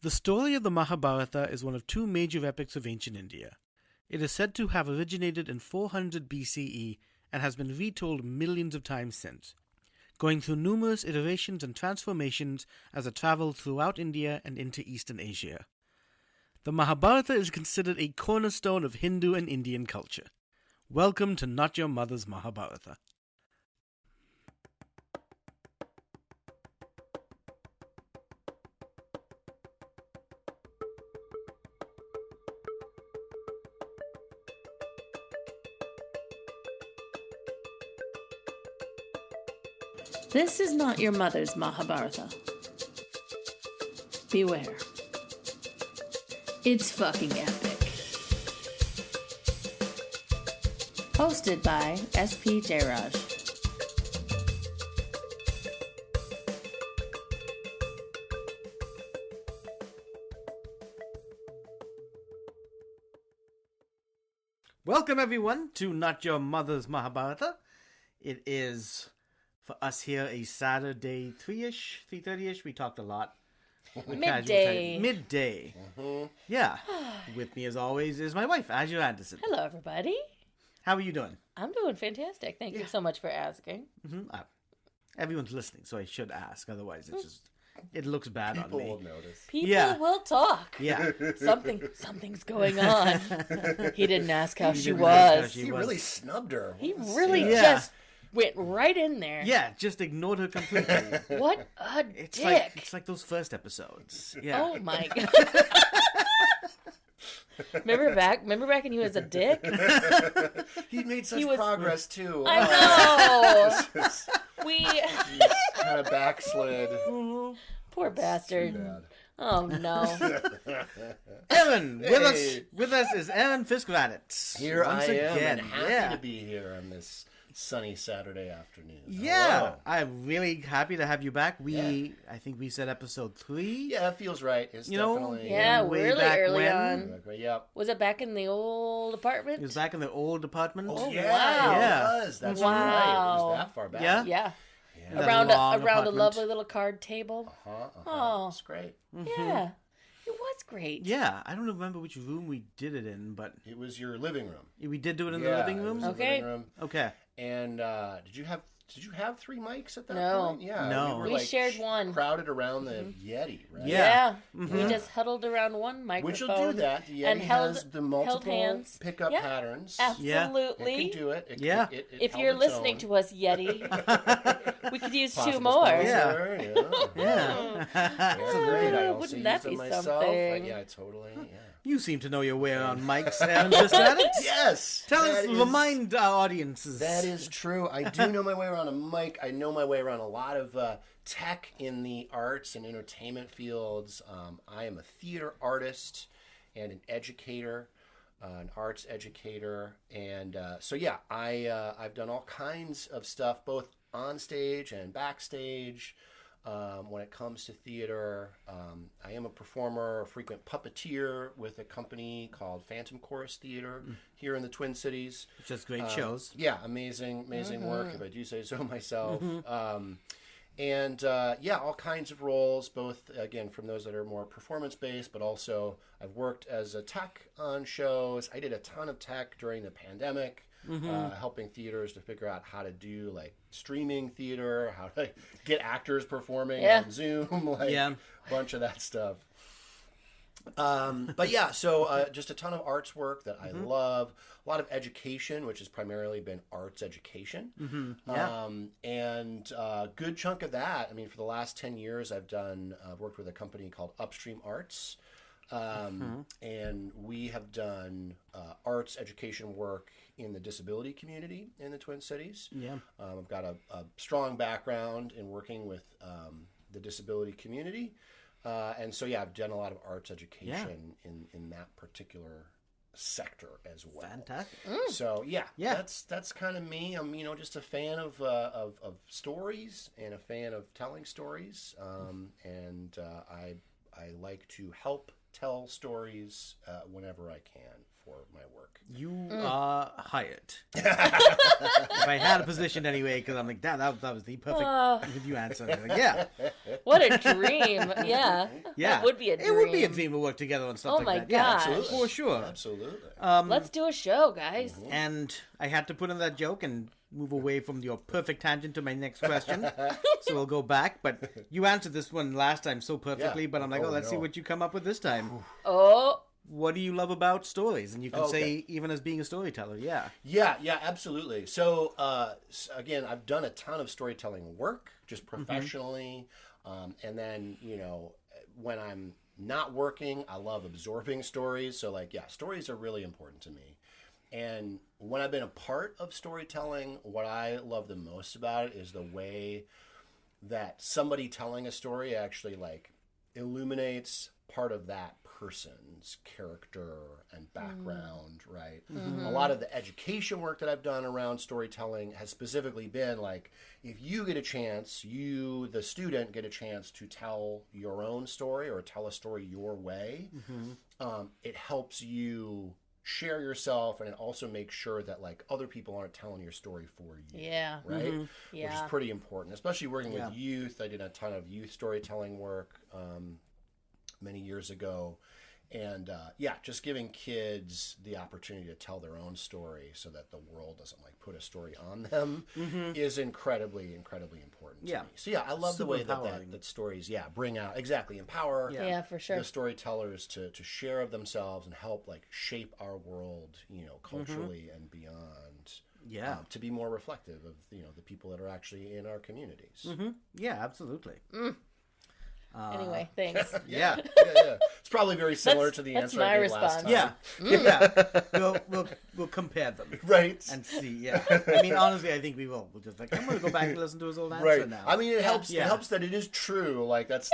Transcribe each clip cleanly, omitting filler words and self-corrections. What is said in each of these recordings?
The story of the Mahabharata is one of two major epics of ancient India. It is said to have originated in 400 BCE and has been retold millions of times since, going through numerous iterations and transformations as it traveled throughout India and into Eastern Asia. The Mahabharata is considered a cornerstone of Hindu and Indian culture. Welcome to Not Your Mother's Mahabharata. This is not your mother's Mahabharata. Beware. It's fucking epic. Hosted by SP Jayaraj. Welcome everyone to Not Your Mother's Mahabharata. It is, for us here, a Saturday 3-ish, 3:30ish. We talked a lot. Midday. Midday. Yeah. With me as always is my wife, Azure Anderson. Hello, everybody. How are you doing? I'm doing fantastic. Thank you so much for asking. Everyone's listening, so I should ask. Otherwise, it looks bad People on me. will notice. People will talk. Yeah. Something's going on. He didn't ask how she didn't ask how was. she He was. really snubbed her. He really Yeah. just went right in there. Yeah, just ignored her completely. What a It's dick. it's like those first episodes. Yeah. Oh my god. Remember back when he was a dick? He made such He was- progress too. I know. He's We kind of backslid. poor bastard. Too bad. Oh no. Aaron, Hey. with us is Aaron Fiskradatz. Here Once I am, again. and happy yeah. to be here on this sunny Saturday afternoon. Yeah, Hello. I'm really happy to have you back. Yeah. I think we said episode 3. Yeah, that feels right. It's You know, definitely. Yeah, way really back early when. on. Yep. Was it back in the old apartment? It was back in the old apartment. Oh, yeah. yeah, Yeah. it was. That's Wow. right. It was that far back. Yeah? Yeah. Yeah. Around long a apartment. lovely little card table. Oh. It's great. Yeah. It was great. Yeah, I don't remember which room we did it in, but It was your living room. we did do it in the Yeah, living it room. was the Okay. living room. Okay. And did you have 3 mics at that No. point? Yeah. No. were, We shared one. Crowded around the Yeti, right? Yeah. We just huddled around one microphone. Which will do that. The Yeti and held- has the held multiple hands. pickup Yeah. patterns. Absolutely. It can do it. Yeah. If you're listening to us, Yeti, we could use 2 more. Yeah. Yeah. Yeah. It's great. I also Wouldn't that use them be myself. something? Yeah, totally. Yeah. You seem to know your way around mics, Aaron Fiskradatz. Yes. Tell us, that is- remind our audiences. That is true. I do know my way around a mic. I know my way around a lot of tech in the arts and entertainment fields. I am a theater artist and an educator, an arts educator, and so yeah, I've done all kinds of stuff, both on stage and backstage. When it comes to theater, I am a performer, a frequent puppeteer with a company called Phantom Chorus Theater here in the Twin Cities. Just great shows. Yeah, amazing work, if I do say so myself. And all kinds of roles, both, again, from those that are more performance-based, but also I've worked as a tech on shows. I did a ton of tech during the pandemic, helping theaters to figure out how to do, like, streaming theater, how to get actors performing on Zoom, a bunch of that stuff. But yeah, so just a ton of arts work that I love. A lot of education, which has primarily been arts education. And a good chunk of that, I mean, for the last 10 years, I've worked with a company called Upstream Arts. And we have done arts education work in the disability community in the Twin Cities. Yeah. I've got a strong background in working with the disability community. And so, yeah, I've done a lot of arts education in that particular sector as well. Fantastic. So, that's kind of me. I'm, just a fan of stories and a fan of telling stories. And I like to help tell stories whenever I can for my work. You are hired. If I had a position anyway, because I'm like, that was the perfect interview answer. Like, yeah. What a dream. Yeah. Yeah. That would be a dream. It would be a dream to work together on stuff Oh like my that. Yeah, gosh. absolutely. For sure. Absolutely. Let's do a show, guys. And I had to put in that joke and move away from your perfect tangent to my next question. So we'll go back. But you answered this one last time so perfectly, but I'm like, let's see what you come up with this time. Oh. What do you love about stories? And you can say even as being a storyteller, yeah. Yeah, absolutely. So, again, I've done a ton of storytelling work, just professionally. And then, when I'm not working, I love absorbing stories. So, stories are really important to me. And when I've been a part of storytelling, what I love the most about it is the way that somebody telling a story actually, illuminates part of that person's character and background, right? A lot of the education work that I've done around storytelling has specifically been if you get a chance, you, the student, get a chance to tell your own story or tell a story your way, it helps you share yourself, and it also makes sure that other people aren't telling your story for you. Yeah. Right? Yeah. Which is pretty important, especially working with youth. I did a ton of youth storytelling work many years ago. And just giving kids the opportunity to tell their own story so that the world doesn't put a story on them is incredibly, incredibly important to me. So I love the way that stories bring out, empower for sure. the storytellers to share of themselves and help shape our world, culturally and beyond. To be more reflective of the people that are actually in our communities. Yeah, absolutely. Anyway, thanks. Yeah. It's probably very similar to the answer I gave last time. Yeah. We'll compare them. Right. And see, yeah. I mean, honestly, I think we will. We'll just I'm going to go back and listen to his old answer now. I mean, it helps. It helps that it is true. That's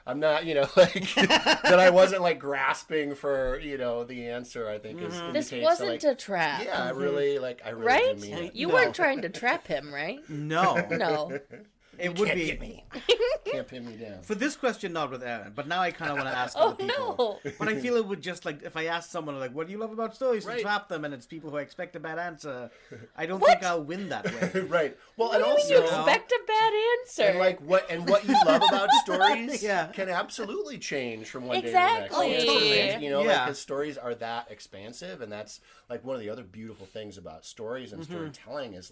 I'm not, that I wasn't grasping for, the anser. I think is this wasn't a trap. Yeah, I really right? do mean it. You weren't trying to trap him, right? No. It would be. Get me. Can't pin me down. For this question, not with Aaron, but now I kind of want to ask other people. No. But I feel it would just if I ask someone what do you love about stories, and trap them, and it's people who expect a bad answer, I don't think I'll win that way. Right. Well, what and do also you expect a bad answer. And what you love about stories can absolutely change from one day to the next. Exactly. Because stories are that expansive, and that's one of the other beautiful things about stories and storytelling is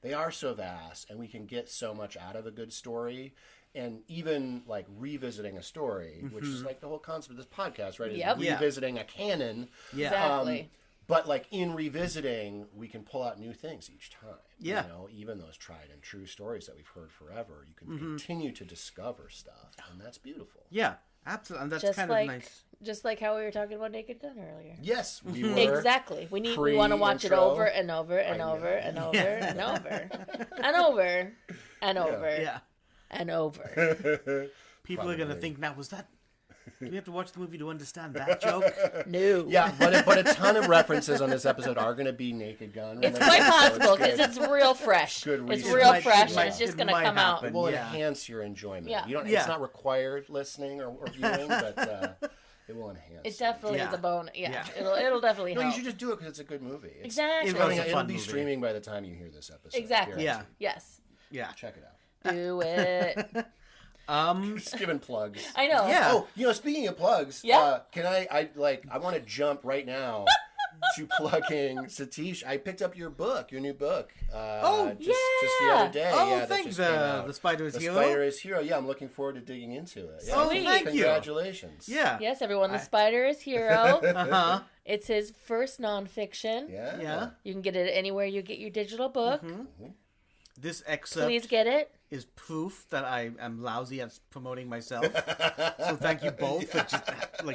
they are so vast, and we can get so much out of a good story. And even revisiting a story, which is the whole concept of this podcast, right? Is revisiting a canon. Yeah. Exactly. But in revisiting, we can pull out new things each time. Yeah. Even those tried and true stories that we've heard forever, you can continue to discover stuff, and that's beautiful. Yeah, absolutely. And that's just kind of nice. Just like how we were talking about Naked Gun earlier. Yes, we were. Exactly. We want to watch it over and over and over and over and over and over and over. Yeah. And over. People are going to think, now, do we have to watch the movie to understand that joke? No. Yeah, but a ton of references on this episode are going to be Naked Gun. It's quite possible because it's real fresh. It's real fresh, and it's just going to come out. It will enhance your enjoyment. Yeah. It's not required listening or viewing, but it will enhance. It definitely is a bone. Yeah. It'll definitely help. You should just do it because it's a good movie. Exactly. It'll be streaming by the time you hear this episode. Exactly. Yeah. Yes. Yeah. Check it out. Do it. Just giving plugs. I know. Yeah. Oh, speaking of plugs, can I want to jump right now to plugging Satish. I picked up your new book. Just the other day. Oh, thanks. The Spider is Hero. The Spider is Hero. Yeah, I'm looking forward to digging into it. Yeah. Oh, thank you. Congratulations. Yeah. Yes, everyone. The Spider is Hero. Uh-huh. It's his first nonfiction. Yeah. You can get it anywhere you get your digital book. This excerpt Please get it. Is proof that I am lousy at promoting myself. So thank you both for just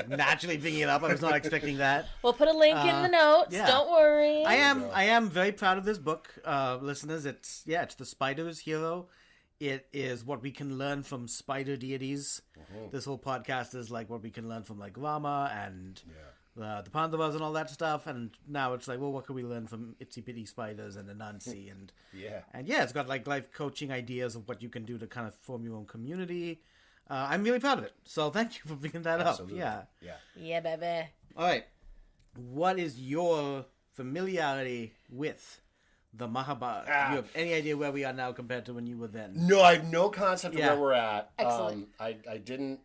naturally bringing it up. I was not expecting that. We'll put a link in the notes. Yeah. Don't worry. I am very proud of this book, listeners. It's The Spider is Hero. It is what we can learn from spider deities. This whole podcast is what we can learn from Rama and the Pandavas and all that stuff, and now it's what can we learn from itsy bitty spiders and Anansi and it's got life coaching ideas of what you can do to kind of form your own community. I'm really proud of it. So thank you for bringing that Absolutely. up. Yeah. Yeah, baby. All right. What is your familiarity with the Mahabharata? Do you have any idea where we are now compared to when you were then? No, I have no concept of Yeah. where we're at. Excellent. I didn't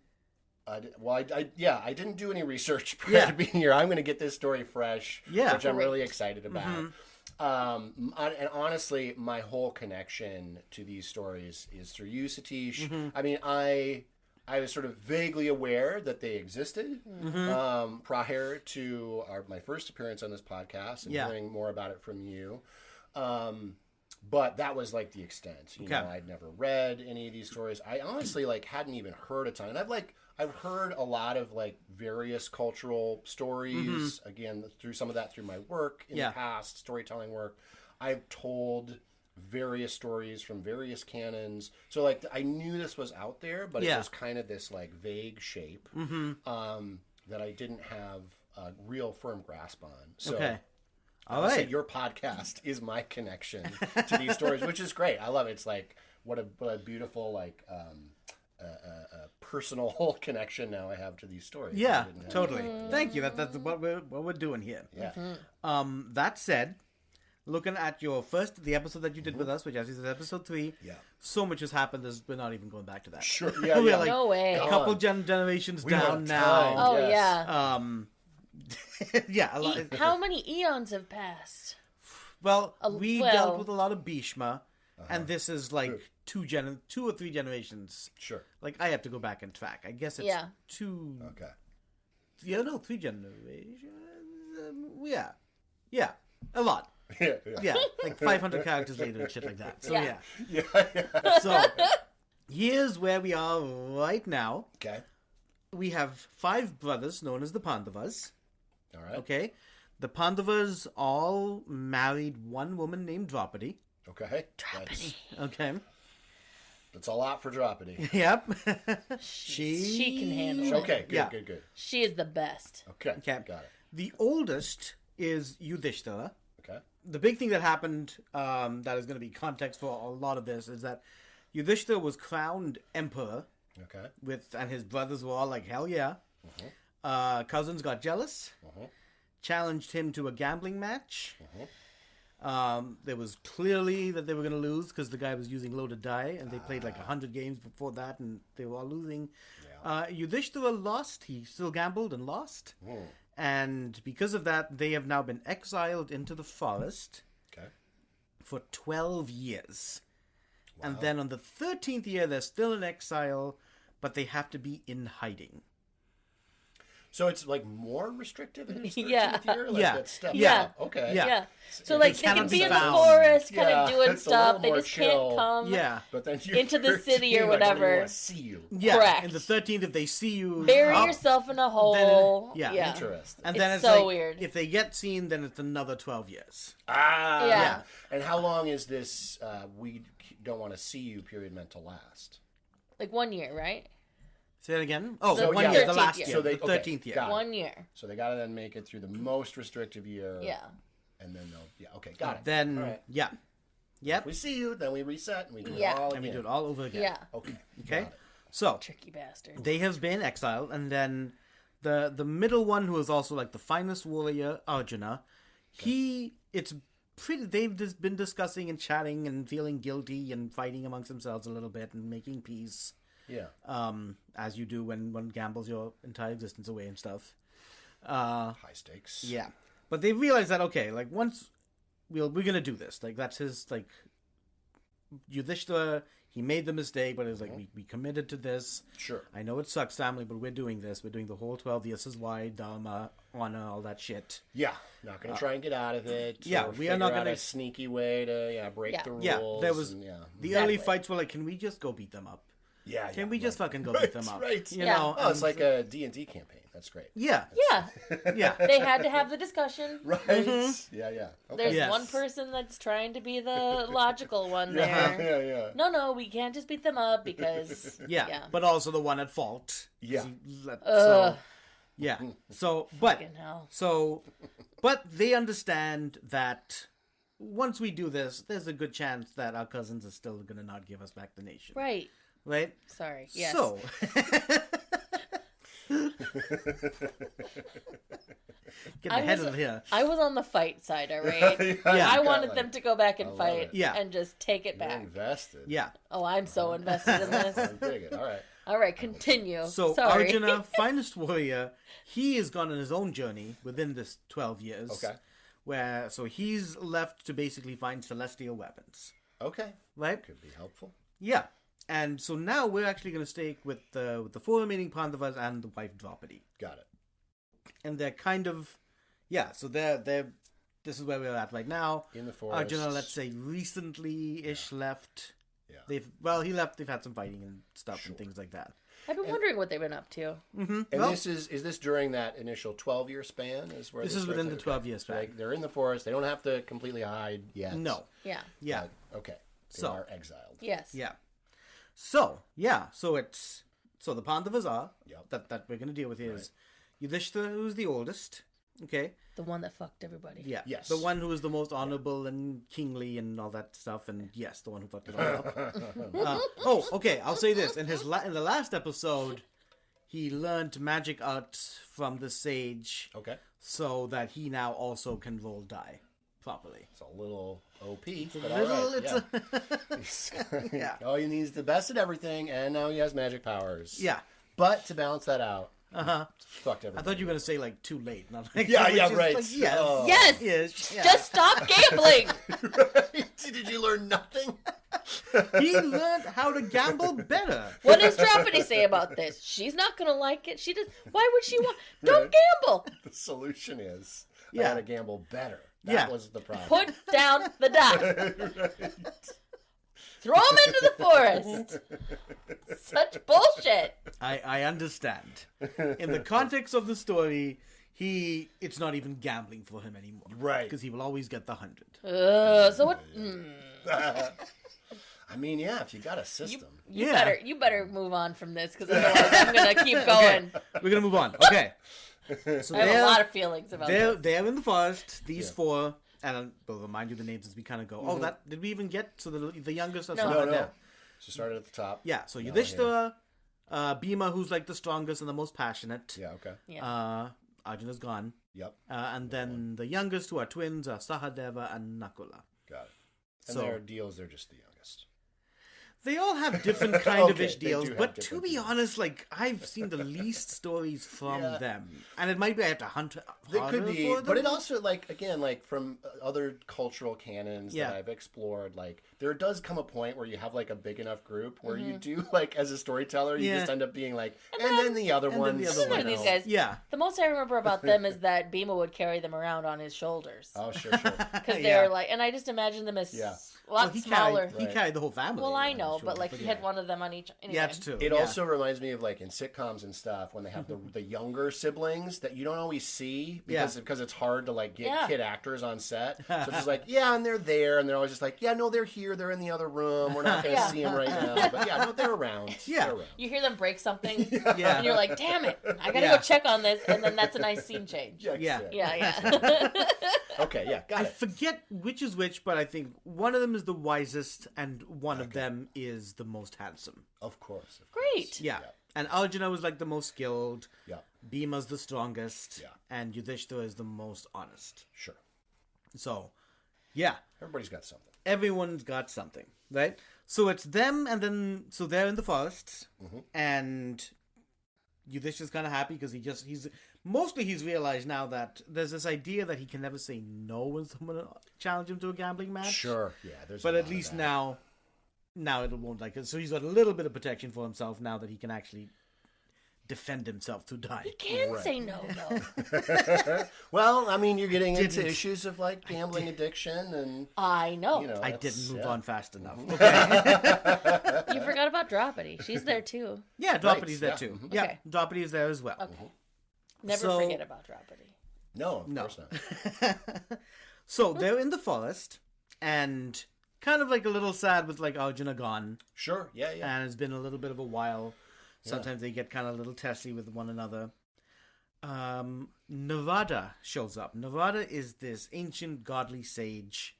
do any research prior to being here. I'm going to get this story fresh, which I'm really excited about. And honestly, my whole connection to these stories is through you, Satish. I mean, I was sort of vaguely aware that they existed prior to my first appearance on this podcast and hearing more about it from you. But that was like the extent. You know, I'd never read any of these stories. I honestly hadn't even heard a ton. And I've heard a lot of various cultural stories. Again, through some of that through my work in the past, storytelling work. I've told various stories from various canons. So I knew this was out there, but it was kind of this vague shape that I didn't have a real firm grasp on. So All right. say your podcast is my connection to these stories, which is great. I love it. It's what a beautiful personal connection now I have to these stories. Yeah, totally. Thank you. That's what we're doing here. Yeah. That said, looking at the episode that you did with us, which is episode 3. Yeah. So much has happened. We're not even going back to that. Sure. Yeah. We're No way. a couple generations We down have now. time. Oh, Yes. yeah. A lot. How many eons have passed? Well, we well- dealt with a lot of Bhishma, and this is two or three generations. Sure. I have to go back and track. I guess it's 2. Okay. Yeah, no, 3 generations. Yeah, a lot. Yeah, 500 characters later and shit like that. So Yeah. Yeah. So here's where we are right now. Okay. We have 5 brothers known as the Pandavas. All right. Okay, the Pandavas all married one woman named Draupadi. Okay. Draupadi. Okay. That's a lot for Draupadi. Yep. She can handle it. Okay. Good. Yeah. Good. She is the best. Okay. Okay. Got it. The oldest is Yudhishthira. Okay. The big thing that happened, that is going to be context for a lot of this, is that Yudhishthira was crowned emperor. Okay. And his brothers were all like, hell yeah. Cousins got jealous, challenged him to a gambling match. There was clearly that they were going to lose because the guy was using loaded die, and they played 100 games before that, and they were all losing. Yudhishthira lost. He still gambled and lost. And because of that, they have now been exiled into the forest for 12 years. Wow. And then on the 13th year, they're still in exile, but they have to be in hiding. So it's more restrictive in his 13th year? That step Yeah. up. Okay. Yeah. So they can cannot be be in the found. forest, kind of doing it's a stuff. little They more just chill. can't come But then into the city or 13, I don't whatever. even want to see you. Yeah. Correct. And the 13th, if they see you... Bury yourself in a hole. Interesting. And then It's it's so weird. If they get seen, then it's another 12 years. Yeah. And how long is this we don't want to see you period meant to last? 1 year, right? Say that again? Oh, So 1 year, the 13th last year. year, So they- the 13th year. got it. 1 year. So they got to then make it through the most restrictive year. Yeah. And then they'll... Okay, got it. Then, All right. Yep. If we see you, then we reset and we do it Yeah. all And we again. do it all over again. Yeah. Okay. Okay? Got it. So, Tricky bastard. they have been exiled, and then the middle one, who is also the finest warrior, Arjuna, they've just been discussing and chatting and feeling guilty and fighting amongst themselves a little bit and making peace. Yeah. As you do when one gambles your entire existence away and stuff. High stakes. Yeah. But they realize that, okay, once we're going to do this. That's his, Yudhishthira, he made the mistake, but it was we committed to this. Sure. I know it sucks, family, but we're doing this. We're doing the whole 12 years. This is why, dharma, honor, all that shit. Yeah. Not going to try and get out of it. Yeah, or we are not figure out gonna- a sneaky way to break the rules. Yeah, there was... and, The early fights were can we just go beat them up? Yeah. Can we just fucking go Right, beat them up? right. You Yeah. know? Oh, it's and- like a D&D campaign. That's great. Yeah. Yeah. Yeah. They had to have the discussion. Right? Yeah. Okay. There's Yes. one person that's trying to be the logical one Yeah. there. Yeah. No, we can't just beat them up because... Yeah. But also the one at fault. Yeah. Yeah. So, but... Fucking hell. So, but they understand that once we do this, there's a good chance that our cousins are still going to not give us back the nation. Right. right? Sorry. Yes. So, get the head of here. I was on the fight side, all right? Yeah. I wanted them to go back and fight Yeah. and just take it You're back. invested. Yeah. Oh, I'm so invested in this. I'm digging. All right. All right, continue. So Sorry. Arjuna, finest warrior, he has gone on his own journey within this 12 years. Okay. So he's left to basically find celestial weapons. Okay. Right? Could be helpful. Yeah. And so now we're actually going to stay with the four remaining Pandavas and the wife Draupadi. Got it. And they're kind of, so they're this is where we're at right now. In the forest. Arjuna, let's say, recently-ish left. Yeah. He left. They've had some fighting and stuff and things like that. I've been wondering what they've been up to. Mm-hmm. And this is this during that initial 12-year span? This is within the 12-year span. Like they're in the forest. They don't have to completely hide yet. No. Yeah. Yeah. Okay. They So- are exiled. Yes. Yeah. So the Pandavas are that we're going to deal with here is Yudhishthira, who's the oldest. Okay. The one that fucked everybody. Yeah. Yes. The one who is the most honorable and kingly and all that stuff, and yes, the one who fucked it all up. Okay. I'll say this: in the last episode, he learned magic arts from the sage, so that he now also can roll die properly. It's a little OP, but Yeah. Oh, he needs the best at everything, and now he has magic powers. Yeah. But to balance that out, fucked everything. I thought you were going to say, like, too late. Not like, Yeah, which is right. Like, yes. Oh. Yes. Yes. Yeah. Just stop gambling. Did you learn nothing? He learned how to gamble better. What does Draupadi say about this? She's not going to like it. She does. Why would she want? Don't gamble. The solution is I Yeah. gotta gamble better. That Yeah. was the problem. Put down the die. Throw him into the forest. Such bullshit. I understand. In the context of the story, it's not even gambling for him anymore. Right. Because he will always get the 100. So what? I mean, yeah, if you got a system. You better move on from this because otherwise I'm gonna keep going. We're going to move on. Okay. So I have a lot of feelings about this. They're in the forest, these four, and we'll remind you the names as we kind of go. Oh, did we even get, so the youngest? No. She started at the top. Yeah, so Yudhishthira, Bheema, who's like the strongest and the most passionate. Yeah, okay. Yeah. Arjuna's gone. Yep. And then the youngest, who are twins, are Sahadeva and Nakula. Got it. And So- their deals, they're just the youngest. They all have different kind of ish they deals, do have but to different be deals. honest, like, I've seen the least stories from Yeah. them. And it might be I have to hunt They harder could be, for them. but it also, like, again, like, from other cultural canons Yeah. that I've explored, like, there does come a point where you have, like, a big enough group where you do, like, as a storyteller, you Yeah. just end up being like, and then the other and then ones. the other Listen one. to these know. guys. Yeah. The most I remember about them is that Bheema would carry them around on his shoulders Oh, sure. because Yeah. they're like, and I just imagine them as Yeah. a lot He smaller. carried the whole family. Well, I on know, his but like shoulders, he had one of them on each. Anyway. Yeah, that's true. It yeah. also reminds me of, like, in sitcoms and stuff, when they have the younger siblings that you don't always see because it's hard to, like, get kid actors on set. So it's just like, yeah, and they're there, and they're always just like, yeah, no, they're here, they're in the other room, we're not going to see them right now. But yeah, no, they're around. Yeah. They're around. You hear them break something, Yeah. and you're like, "Damn it, I gotta Yeah. go check on this," and then that's a nice scene change. Yeah. Yeah. Okay, yeah, got I it. forget which is which, but I think one of them is the wisest and one of them is the most handsome. Of course. Great. Yeah. Yeah. And Arjuna was like the most skilled. Yeah, Bhima's the strongest. Yeah. And Yudhishthira is the most honest. sure. So, yeah. Everybody's got something. Everyone's got something, right? So it's them, and then so they're in the forest, and Yudhishthira's kind of happy because he's realized now that there's this idea that he can never say no when someone challenges him to a gambling match. Sure, yeah. There's But a at lot of least that. now it won't like it. So he's got a little bit of protection for himself now that he can actually defend himself to die. You can say no, though. Well, I mean, you're getting into Didn't. issues of, like, gambling addiction and, I know. you know. I that's- didn't move yeah. on fast enough. Okay. You forgot about Draupadi. She's there too. Yeah, Draupadi's there yeah. too. Mhm. Yeah, Okay. Draupadi is there as well. Okay. Never So- forget about Draupadi. No, of No. course not. So they're in the forest and kind of like a little sad with like Arjuna gone, Sure, yeah. and it's been a little bit of a while. Sometimes they get kind of a little testy with one another. Narada shows up. Narada is this ancient godly sage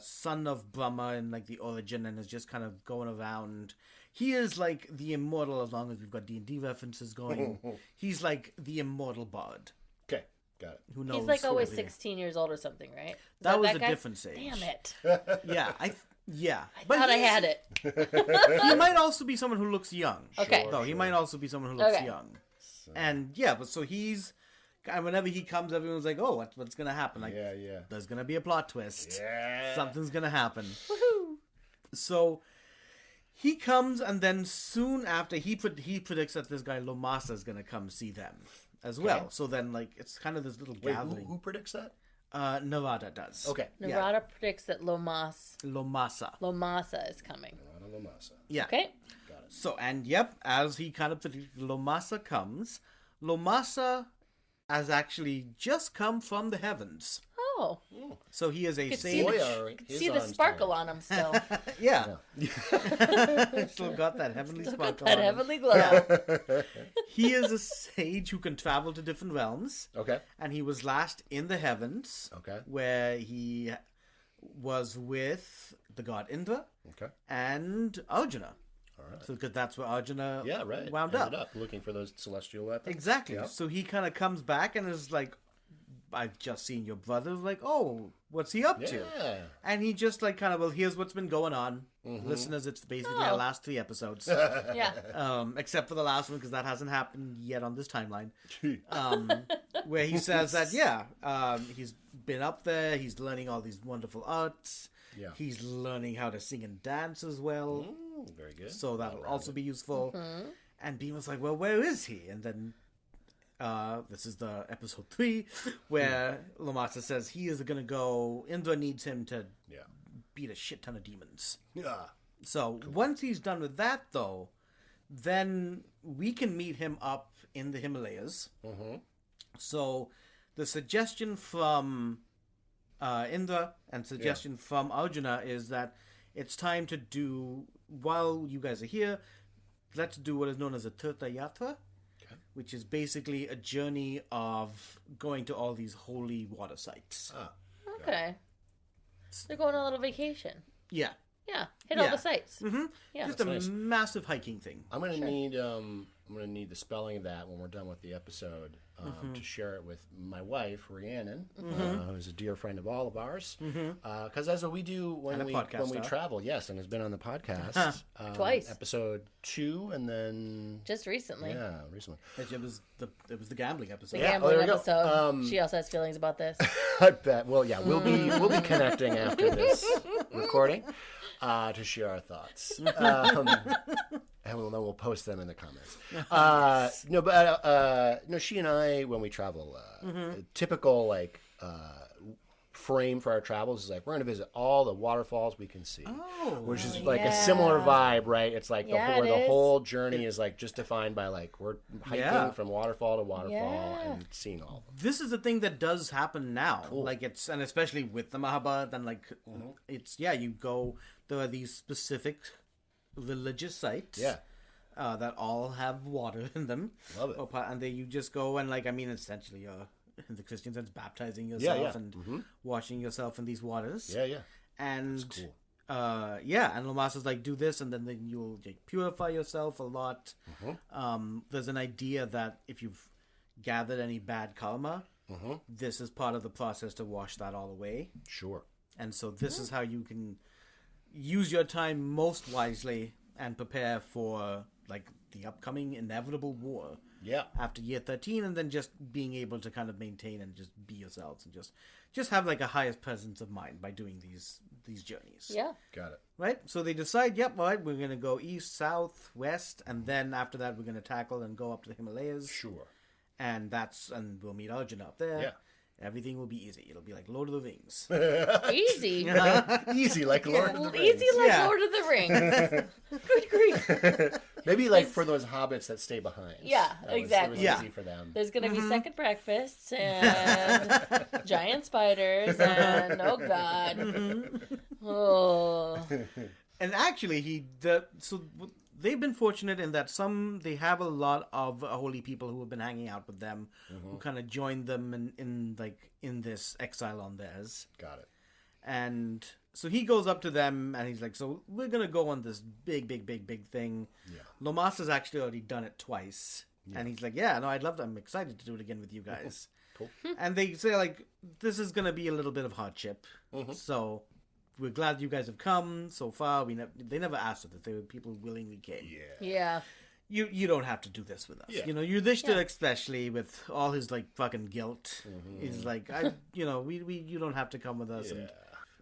son of Brahma in like the origin, and is just kind of going around. He is like the immortal, as long as we've got D&D references going. He's like the immortal bard. Okay, got it. Who knows? He's like always everything. 16 years old or something, right? Is That was that a guy? different age. Damn it. Yeah, I Thought I had it. He might also be someone who looks young. Okay. No, he might also be someone who looks Okay. young. And yeah, but so he's, and whenever he comes, everyone's like, "Oh, what's gonna happen?" Like, Yeah. there's gonna be a plot twist. Yeah. Something's gonna happen. Woohoo. So he comes, and then soon after, he predicts that this guy Lomasa is gonna come see them as well. Okay. So then, like, it's kind of this little Wait, gathering. who predicts that? Narada does. Okay. Narada predicts that Lomasa. Lomasa is coming. Narada Lomasa. Yeah. Okay. So, and yep, as he kind of predicted, Lomasa comes. Lomasa has actually just come from the heavens. Oh. So he is a Could sage. see the sparkle on him still. Yeah. Still got that heavenly Still sparkle got that on him. heavenly glow. He is a sage who can travel to different realms. Okay. And he was last in the heavens. Okay. Where he was with the god Indra Okay. and Arjuna. All right. So, because that's where Arjuna wound Ended up. looking for those celestial weapons. Exactly. Yep. So he kind of comes back and is like, I've just seen your brother. Like, oh, what's he up to? Yeah. And he just like kind of, well, here's what's been going on. Listeners, it's basically our last 3 episodes. Yeah. Except for the last one, because that hasn't happened yet on this timeline. Where he says that, he's been up there. He's learning all these wonderful arts. Yeah. He's learning how to sing and dance as well. Very good. So that'll also be useful. And Bheem was like, well, where is he? And then this is the episode 3 where Lomasa says he is going to go. Indra needs him to beat a shit ton of demons. Yeah. So once he's done with that, though, then we can meet him up in the Himalayas. So the suggestion from Indra and suggestion from Arjuna is that it's time to do, while you guys are here, let's do what is known as a Tirtha Yatra, which is basically a journey of going to all these holy water sites. Okay. They're going on a little vacation. Yeah. Yeah. Hit all the sites. Yeah. Just a massive hiking thing. I'm gonna need the spelling of that when we're done with the episode to share it with my wife Rhiannon, who's a dear friend of all of ours. Because that's what we do when we travel. Yes, and has been on the podcast Twice. Episode 2, and then Just recently. Yeah, recently. It was the gambling episode. The Yeah, gambling there we go. episode. She also has feelings about this. I bet. Well, yeah, we'll be connecting after this recording to share our thoughts. And we'll post them in the comments. No, she and I, when we travel, typical like frame for our travels is like we're going to visit all the waterfalls we can see, which is like a similar vibe, right? It's like the whole journey is like just defined by like we're hiking from waterfall to waterfall and seeing all of them. This is the thing that does happen now. Like it's, and especially with the Mahabharata, and like it's you go, there are these specific religious sites that all have water in them. Love it. And then you just go and like, I mean, essentially you're, in the Christian sense, baptizing yourself and washing yourself in these waters. And that's cool. And Lomasa's like, do this and then you'll like, purify yourself a lot. There's an idea that if you've gathered any bad karma, this is part of the process to wash that all away. Sure. And so this is how you can use your time most wisely and prepare for like the upcoming inevitable war. After year 13, and then just being able to kind of maintain and just be yourselves and just have like a highest presence of mind by doing these journeys. Got it. Right? So they decide, all right, we're going to go east, south, west, and then after that we're going to tackle and go up to the Himalayas. Sure. And we'll meet Arjuna up there. Everything will be easy. It'll be like Lord of the Rings. Easy. Easy like Lord of the Rings. Easy like Lord of the Rings. Good grief. Maybe like for those hobbits that stay behind. Exactly. It was easy for them. There's going to be second breakfasts and giant spiders and oh god. Oh. And actually, they've been fortunate in that they have a lot of holy people who have been hanging out with them, who kind of joined them in this exile on theirs. Got it. And so he goes up to them and he's like, so we're going to go on this big thing. Yeah. Lomasa's actually already done it twice. Yeah. And he's like, yeah, no, I'd love to. I'm excited to do it again with you guys. Cool. And they say, like, this is going to be a little bit of hardship. So we're glad you guys have come so far. They never asked us if they were people who willingly came. Yeah. You don't have to do this with us. Yeah. Yudhishthira especially with all his like fucking guilt. He's like, you don't have to come with us,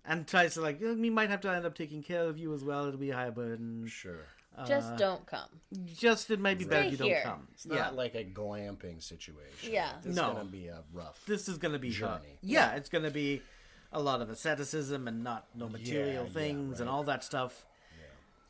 and tries to like, we might have to end up taking care of you as well. It'll be a higher burden. Sure. Just don't come. It might be better if you don't come. It's not like a glamping situation. Yeah. It's going to be a rough. This is going to be journey. It's going to be a lot of asceticism and no material things and all that stuff. Yeah.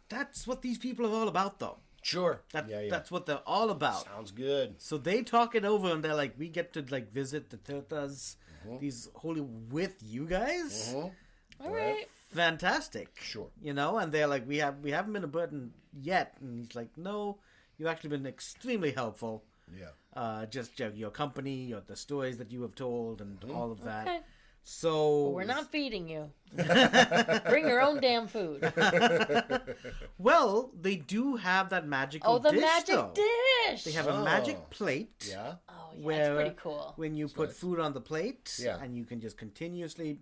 That's what these people are all about, though. Sure. That's what they're all about. Sounds good. So they talk it over and they're like, we get to like visit the Tirthas, these holy with you guys. All right. Fantastic. Sure. And they're like, we haven't been a burden yet. And he's like, no, you've actually been extremely helpful. Yeah. Just your company, the stories that you have told and all of that. Okay. So we're not feeding you. Bring your own damn food. Well, they do have that magical dish. Oh, the magic dish. They have a magic plate. Yeah. Oh, yeah, it's pretty cool. When you put food on the plate, and you can just continuously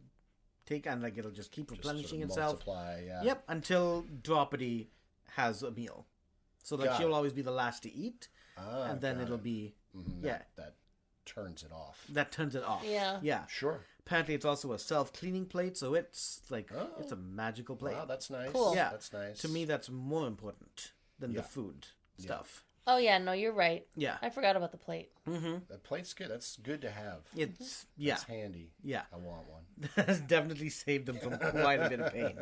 take, and like it'll just keep replenishing itself. Multiply, Yep, until Draupadi has a meal. So like she'll always be the last to eat, and then it'll be that turns it off. That turns it off. Yeah. Sure. Apparently, it's also a self-cleaning plate, so it's like it's a magical plate. Wow, that's nice. Cool. Yeah, that's nice. To me, that's more important than the food stuff. Oh yeah, no, you're right. Yeah, I forgot about the plate. That plate's good. That's good to have. It's It's handy. Yeah, I want one. That's definitely saved them from quite a bit of pain.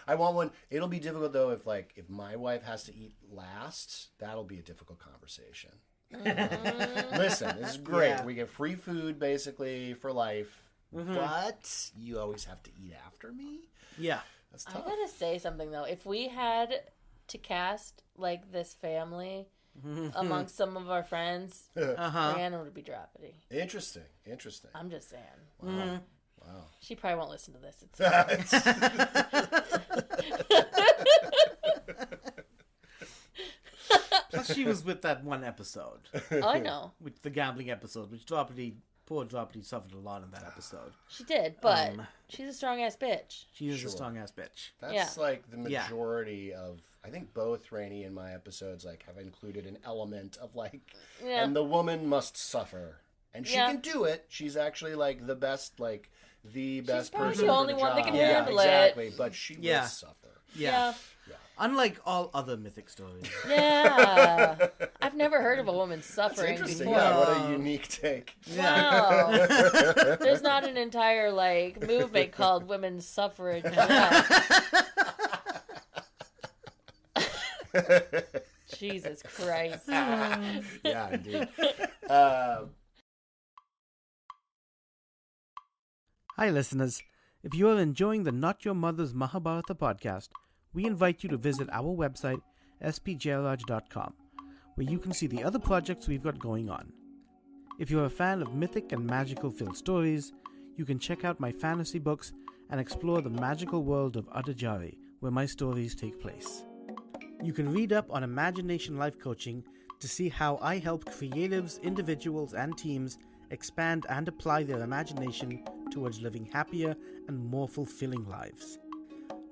I want one. It'll be difficult though if my wife has to eat last. That'll be a difficult conversation. Listen, this is great. Yeah. We get free food basically for life, but you always have to eat after me. Yeah, that's tough. I gotta say something though. If we had to cast like this family amongst some of our friends, Rhiannon would be Draupadi. Interesting. I'm just saying. Wow. She probably won't listen to this. Plus, she was with that one episode. Oh, I know. With the gambling episode, which poor Draupadi suffered a lot in that episode. She did, but she's a strong-ass bitch. She is a strong-ass bitch. That's like the majority of... I think both Rainey and my episodes have included an element of and the woman must suffer. And she can do it. She's actually the best, the best person. She's the only one that can handle it. Exactly, but she will suffer. Yeah. Unlike all other mythic stories. Yeah. I've never heard of a woman suffering interesting. before. Yeah, what a unique take. Wow. There's not an entire movement called women's suffrage. Jesus Christ. Yeah, indeed. Hi, listeners. If you are enjoying the Not Your Mother's Mahabharata podcast, we invite you to visit our website, spjayaraj.com, where you can see the other projects we've got going on. If you're a fan of mythic and magical-filled stories, you can check out my fantasy books and explore the magical world of Adajari, where my stories take place. You can read up on Imagination Life Coaching to see how I help creatives, individuals, and teams expand and apply their imagination towards living happier and more fulfilling lives.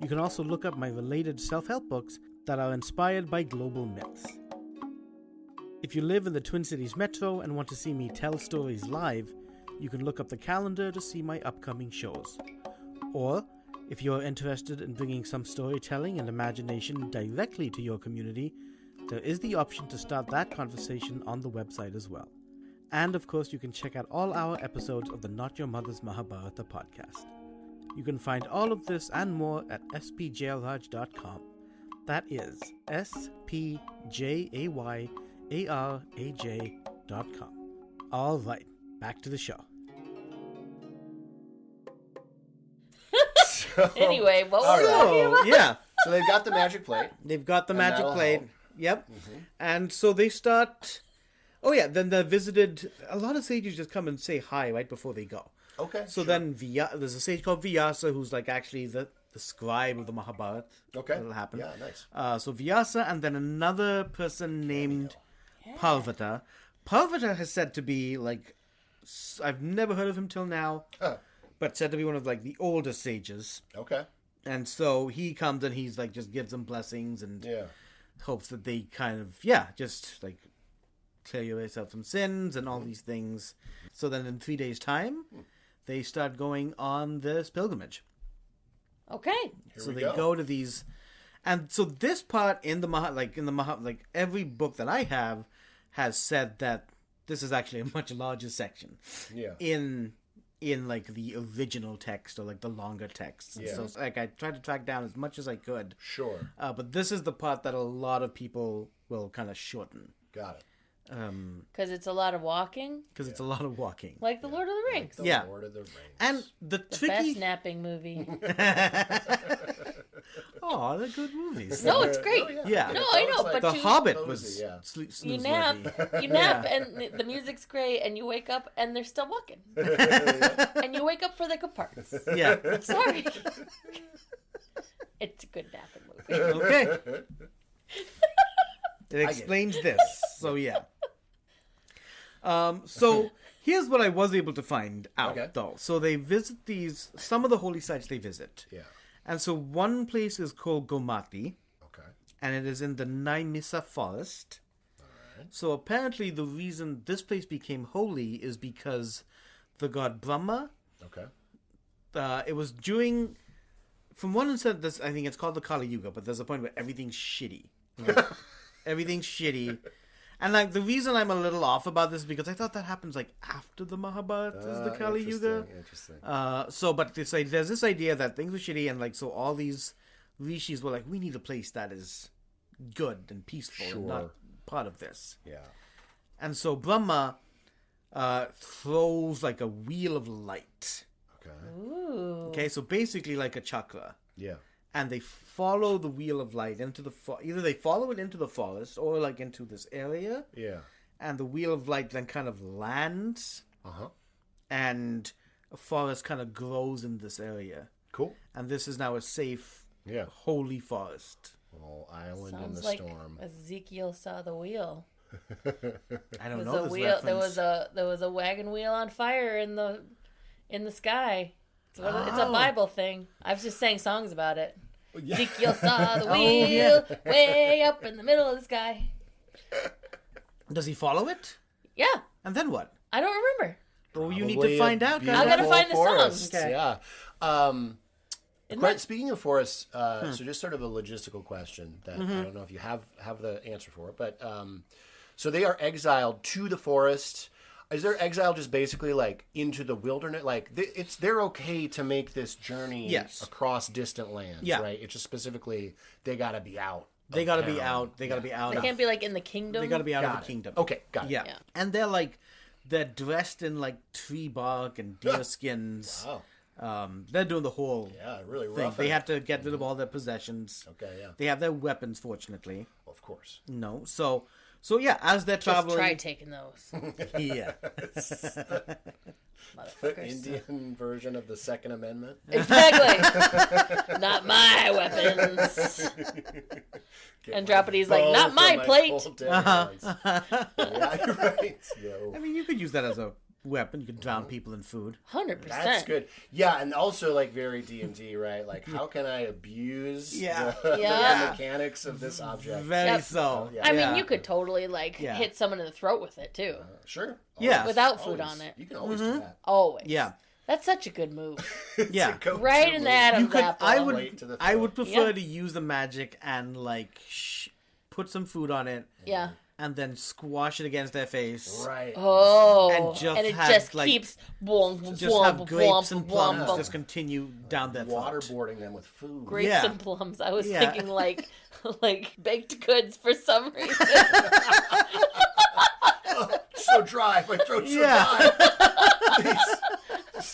You can also look up my related self-help books that are inspired by global myths. If you live in the Twin Cities Metro and want to see me tell stories live, you can look up the calendar to see my upcoming shows. Or, if you are interested in bringing some storytelling and imagination directly to your community, there is the option to start that conversation on the website as well. And of course, you can check out all our episodes of the Not Your Mother's Mahabharata podcast. You can find all of this and more at spjayaraj.com. That is spjayaraj.com. All right, back to the show. Anyway, what were we talking about? Yeah. So they've got the magic plate. They've got the magic plate. Help. Yep. And so they start... Oh, yeah, then they're visited... A lot of sages just come and say hi right before they go. Okay. So then there's a sage called Vyasa who's like actually the scribe of the Mahabharata. Okay. That'll happen. Yeah, nice. So Vyasa, and then another person named Parvata. Parvata is said to be like, I've never heard of him till now, but said to be one of like the older sages. Okay. And so he comes and he's like just gives them blessings and hopes that they kind of just like clear yourself from sins and all these things. So then in 3 days' time, they start going on this pilgrimage. Okay. So they go to these, and so this part in the like every book that I have has said that this is actually a much larger section. Yeah. In like the original text or like the longer texts. Yeah. So like I tried to track down as much as I could. Sure. But this is the part that a lot of people will kind of shorten. Got it. Because it's a lot of walking. Because it's a lot of walking. Like the Lord of the Rings. Like the Lord of the Rings. And the tricky... best napping movie. Oh, they're good movies. No, it's great. Yeah. No, I know, but The Hobbit was you nap, and the music's great, and you wake up, and they're still walking. And you wake up for the good parts. Yeah. Sorry. It's a good napping movie. Okay. It explains this. So, yeah. So, here's what I was able to find out, though. So, they visit some of the holy sites they visit. Yeah. And so, one place is called Gomati. Okay. And it is in the Naimisa forest. All right. So, apparently, the reason this place became holy is because the god Brahma. Okay. It was during... From one end, this I think it's called the Kali Yuga, but there's a point where everything's shitty. Everything's shitty. And like the reason I'm a little off about this is because I thought that happens like after the Mahabharata is the Kali Yuga. Interesting. But there's this idea that things were shitty, and like so all these rishis were like, we need a place that is good and peaceful and not part of this. Yeah. And so Brahma throws like a wheel of light. Okay. Ooh. Okay, so basically like a chakra. Yeah. And they follow the wheel of light into the either they follow it into the forest or like into this area. Yeah. And the wheel of light then kind of lands. Uh-huh. And a forest kind of grows in this area. Cool. And this is now a safe, Yeah. holy forest. Little island Sounds in the like storm. Ezekiel saw the wheel. I don't There know was this wheel. reference. There was a wagon wheel on fire in the sky. It's a Bible thing. I was just sang songs about it. Yeah. Ezekiel saw the wheel way up in the middle of the sky. Does he follow it? Yeah. And then what? I don't remember. Well, you need to find out. I gotta find the songs. Okay. Yeah. Speaking of forests, so just sort of a logistical question that I don't know if you have the answer for, but so they are exiled to the forest. Is their exile just basically like into the wilderness? Like they're okay to make this journey across distant lands, right? It's just specifically they got to be out. They got to be out. They got to be out. They can't be like in the kingdom. They got to be out of the kingdom. Okay, got it. Yeah. And they're dressed in like tree bark and deer skins. Wow. They're doing the whole really thing. rough. They have to get rid of all their possessions. Okay, yeah. They have their weapons, fortunately. Of course. No. So yeah, as they're traveling... Just try taking those. Yeah. The Indian version of the Second Amendment. Exactly. Not my weapons. And Draupadi's like, not my plate. Yeah, you're right. Yo. I mean, you could use that as a weapon. You could drown people in food. 100%. That's good. Yeah, and also like very D&D, right? Like, how can I abuse the mechanics of this object? Very so. Yeah. I mean, you could totally hit someone in the throat with it too. Sure. Yeah. Without food on it. You can always do that. Always. Yeah. That's such a good move. Yeah. Right in the Adam's apple. I would prefer to use the magic and put some food on it. Yeah. And then squash it against their face. Right. Oh. And it just keeps... have grapes and plums just continue down their throat. Waterboarding them with food. Grapes and plums. I was thinking like baked goods for some reason. So dry. My throat's so dry. Please.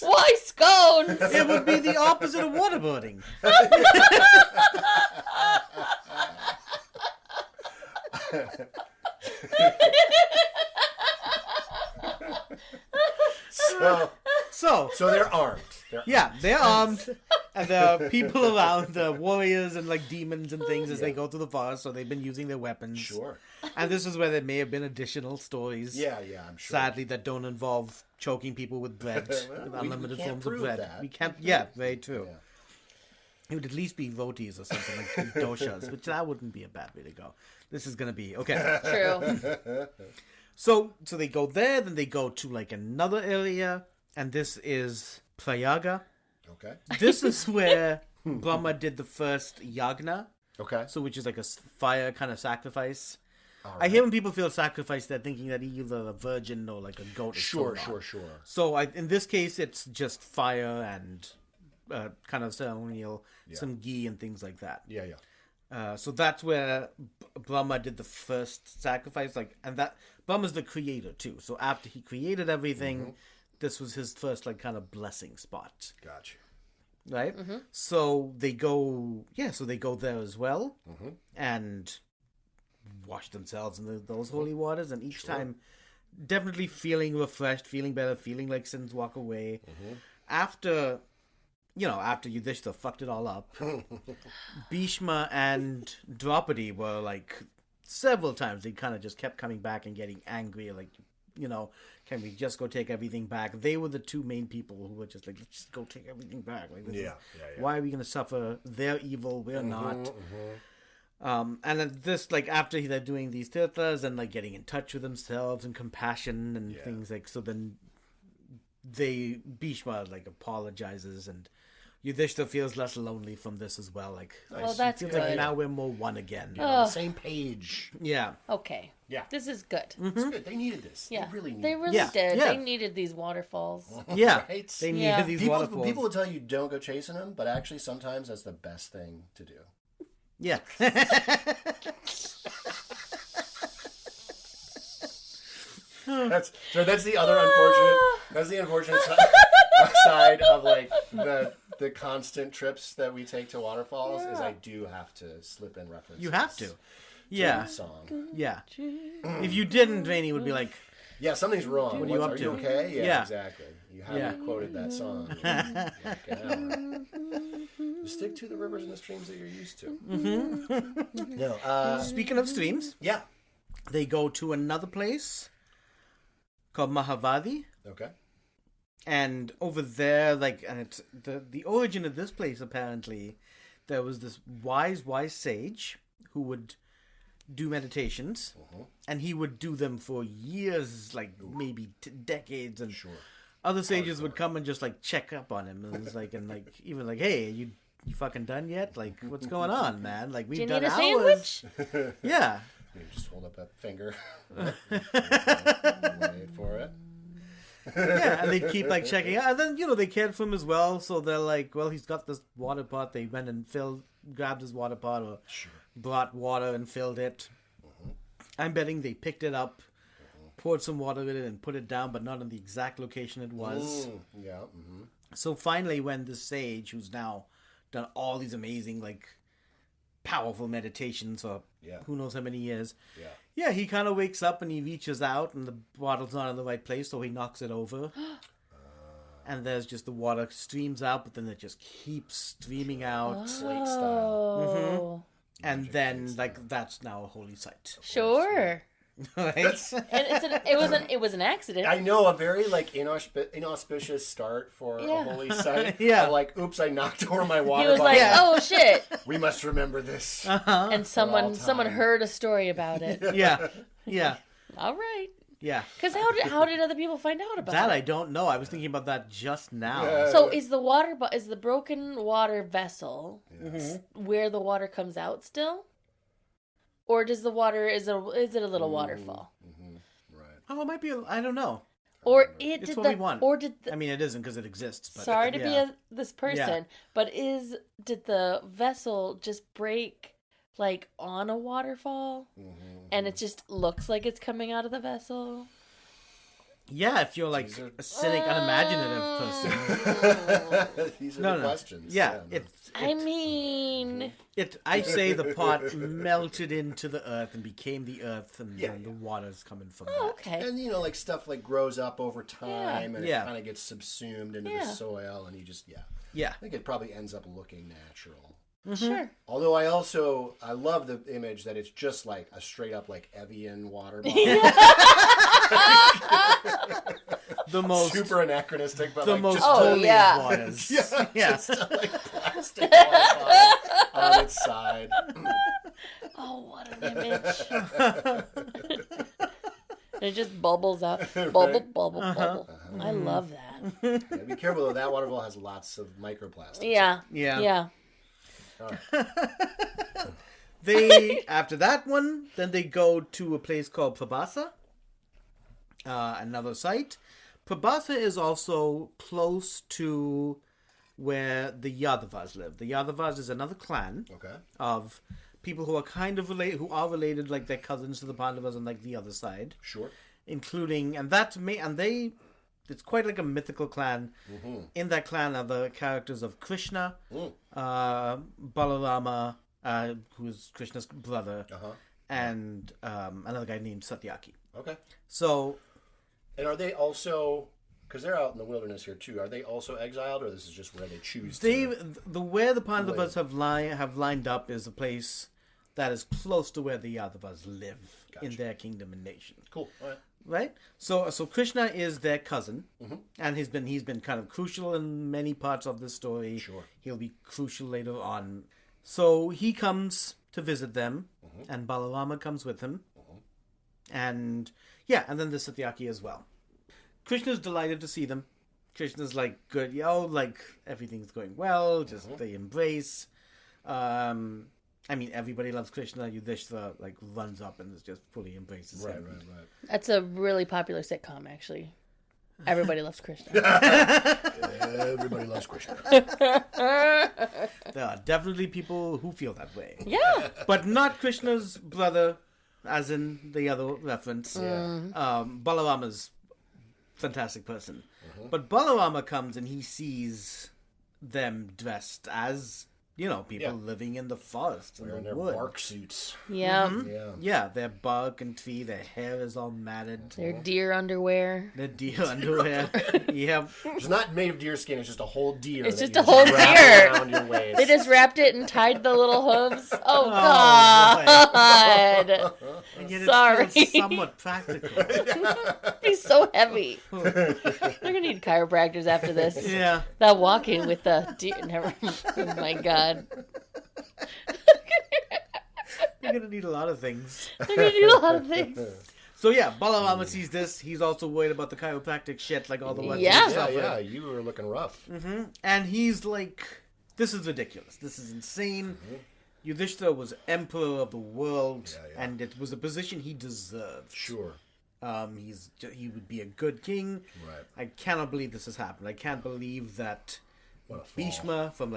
Why scones? It would be the opposite of waterboarding. So they're armed. They're armed, and there are people around, the warriors and like demons and things as they go through the forest. So they've been using their weapons. Sure. And this is where there may have been additional stories. Yeah, I'm sure. Sadly, that don't involve choking people with bread, with unlimited we can't forms of prove bread. that. We can't. Yeah, very true. Yeah. It would at least be rotis or something like doshas, which that wouldn't be a bad way to go. This is gonna be okay. True. So they go there, then they go to like another area, and this is Prayaga. Okay. This is where Brahma did the first yagna, Okay. so which is like a fire kind of sacrifice. All I hear when people feel sacrifice, they're thinking that either a virgin or like a goat is Sure. sold on. So in this case, it's just fire and kind of ceremonial, some ghee and things like that. Yeah. So that's where Brahma did the first sacrifice, and that Brahma's the creator too. So after he created everything, this was his first like kind of blessing spot. Gotcha. Right? So they go, there as well, and wash themselves in those holy waters, and each time definitely feeling refreshed, feeling better, feeling like sins walk away. After Yudhishthira fucked it all up, Bhishma and Draupadi were like several times they kind of just kept coming back and getting angry, like, can we just go take everything back? They were the two main people who were just like, let's just go take everything back. Like, why are we going to suffer their evil? We're not. And then this, like, after they're doing these tirthas and like getting in touch with themselves and compassion and things like, so then Bhishma like apologizes, and Yudhishthira feels less lonely from this as well. Like, well, that's feels good. like now we're more one again. On the same page. Yeah. Okay. Yeah. This is good. It's good. They needed this. Yeah. They really needed They really did. Yeah. They needed these waterfalls. Yeah. Right? They needed these waterfalls. People will tell you don't go chasing them, but actually sometimes that's the best thing to do. Yeah. That's the other unfortunate side of like the constant trips that we take to waterfalls is I do have to slip in references. You have to. Yeah. The song. Yeah. If you didn't, Rainey would be like, Yeah, something's wrong. What are you up Are to? you okay? Yeah, Yeah. exactly. You haven't quoted that song. Just stick to the rivers and the streams that you're used to. No. Speaking of streams, Yeah. they go to another place called Mahabharata. Okay. And over there, and it's the origin of this place, apparently, there was this wise sage who would do meditations, and he would do them for years, like maybe decades, and other sages would come and just like check up on him, and it's like, even like, hey, you fucking done yet? Like, what's going on, man? Like, we've done hours. Sandwich? Yeah. You just hold up that finger. Wait for it. Yeah, and they keep like checking out, and then they cared for him as well. So they're like, well, he's got this water pot. They went and grabbed his water pot, or brought water and filled it. I'm betting they picked it up, poured some water in it, and put it down, but not in the exact location it was. Yeah. So finally, when the sage, who's now done all these amazing, like, powerful meditations for who knows how many years, he kind of wakes up and he reaches out, and the bottle's not in the right place, so he knocks it over. And there's just the water streams out, but then it just keeps streaming out. Slate style. And then, like, that's now a holy site. Sure. Right? And it was an accident. I know, a very like inauspicious start for a holy site. Yeah. I'm like, oops, I knocked over my water He was bottle. like, oh shit. We must remember this. And someone time. heard a story about it. Yeah. All right. Yeah. Because how did other people find out about That it? I don't know. I was thinking about that just now. So is the broken water vessel where the water comes out still? Or does the water is it a little waterfall? Right. Oh, it might be. I don't know. Or It's what we want. Or did I mean, it isn't because it exists. But, sorry to be this person, Yeah. but did the vessel just break like on a waterfall, and it just looks like it's coming out of the vessel? Yeah, if you're like a cynic, unimaginative person. These are the questions. Yeah, no. I mean... I say the pot melted into the earth and became the earth, and then the water's coming from that. Okay. And, like stuff like grows up over time, and it Yeah. kind of gets subsumed into the soil, and you just, Yeah. I think it probably ends up looking natural. Sure. Although I love the image that it's just like a straight up like Evian water bottle. The most super anachronistic, but the like most just, holy yeah. of waters. yeah, just a, like plastic water bottle on its side. Oh, what an image. It just bubbles out. Bubble, bubble, bubble. I love that. Yeah, be careful though, that water bottle has lots of microplastics. Yeah. Yeah. All right. They, after that one, then they go to a place called Prabhasa, another site. Prabhasa is also close to where the Yadavas live. The Yadavas is another clan of people who are kind of related, who are related, like they're cousins to the Pandavas on like the other side. Sure. Including, it's quite like a mythical clan. Mm-hmm. In that clan are the characters of Krishna, Balarama, who is Krishna's brother, and another guy named Satyaki. Okay. So, and are they also, because they're out in the wilderness here too, are they also exiled, or this is just where they choose to? Where the Pandavas have lined up is a place that is close to where the Yadavas live in their kingdom and nation. Cool. All right. Right? So Krishna is their cousin, and he's been kind of crucial in many parts of the story. Sure. He'll be crucial later on. So he comes to visit them, and Balarama comes with him. And then there's Satyaki as well. Krishna's delighted to see them. Krishna's like, good, like everything's going well, just they embrace. I mean, everybody loves Krishna. Yudhishthira like runs up and just fully embraces him. Right. That's a really popular sitcom, actually. Everybody loves Krishna. Everybody loves Krishna. There are definitely people who feel that way. Yeah. But not Krishna's brother, as in the other reference. Balarama's fantastic person. But Balarama comes and he sees them dressed as, people living in the forest, Wearing in the their wood. bark suits. Yeah. Yeah, their bark and tree, their hair is all matted. Their deer underwear. Their deer underwear. Yep. It's not made of deer skin, it's just a whole deer. It's that just you a whole wrap deer. around your waist. They just wrapped it and tied the little hooves. Oh, God. And yet Sorry. it feels somewhat practical. It'd be so heavy. They're going to need chiropractors after this. Yeah. That walking with the deer. Oh, my God. You're going to need a lot of things. They're going to need a lot of things. So yeah, Balarama sees this. He's also worried about the chiropractic shit, like all the ones. Yeah. You were looking rough. And he's like, "This is ridiculous. This is insane." Yudhishthira was emperor of the world, and it was a position he deserved. Sure. He would be a good king. Right. I cannot believe this has happened. I can't believe that Bhishma from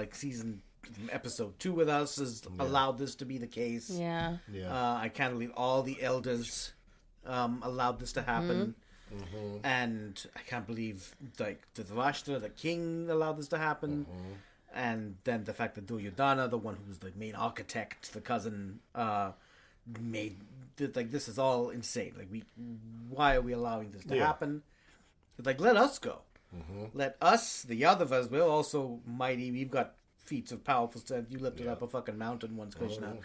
episode 2 with us has allowed this to be the case. Yeah. I can't believe all the elders allowed this to happen. And I can't believe Dhritarashtra, the king, allowed this to happen. And then the fact that Duryodhana, the one who was the main architect, the cousin, made this is all insane. Why are we allowing this to happen? Let us go. Let us, the other of us, we're also mighty. We've got feats of powerful strength. You lifted up a fucking mountain once, Krishna.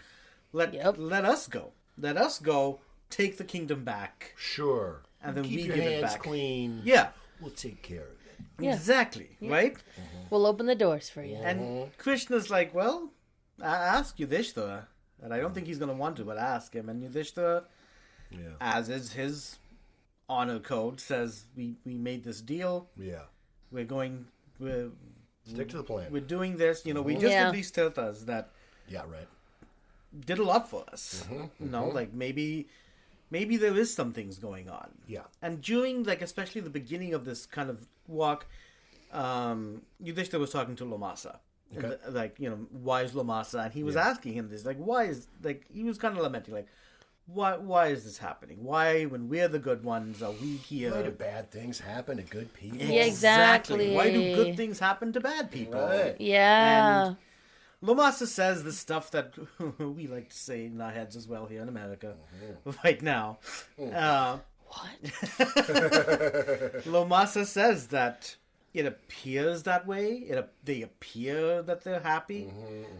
Let us go. Let us go. Take the kingdom back. Sure. And then keep we your give hands it back. Clean. Yeah. We'll take care of it. Yeah. Exactly. Right? We'll open the doors for you. And Krishna's like, well, ask Yudhishthira. And I don't think he's going to want to, but ask him. And Yudhishthira, as is his honor code, says, we made this deal. Yeah. Stick to the plan. We're doing this. We just did these tirthas that did a lot for us. Maybe there is some things going on. Yeah. And during, especially the beginning of this kind of walk, Yudhishthira was talking to Lomasa. Okay. Why is Lomasa? And he was asking him this, why is, he was kind of lamenting, why is this happening? Why, when we're the good ones, are we here? Why do bad things happen to good people? Yeah, exactly. Why do good things happen to bad people? Right. Yeah. And Lomasa says the stuff that we like to say in our heads as well here in America right now. What? Lomasa says that it appears that way. They appear that they're happy.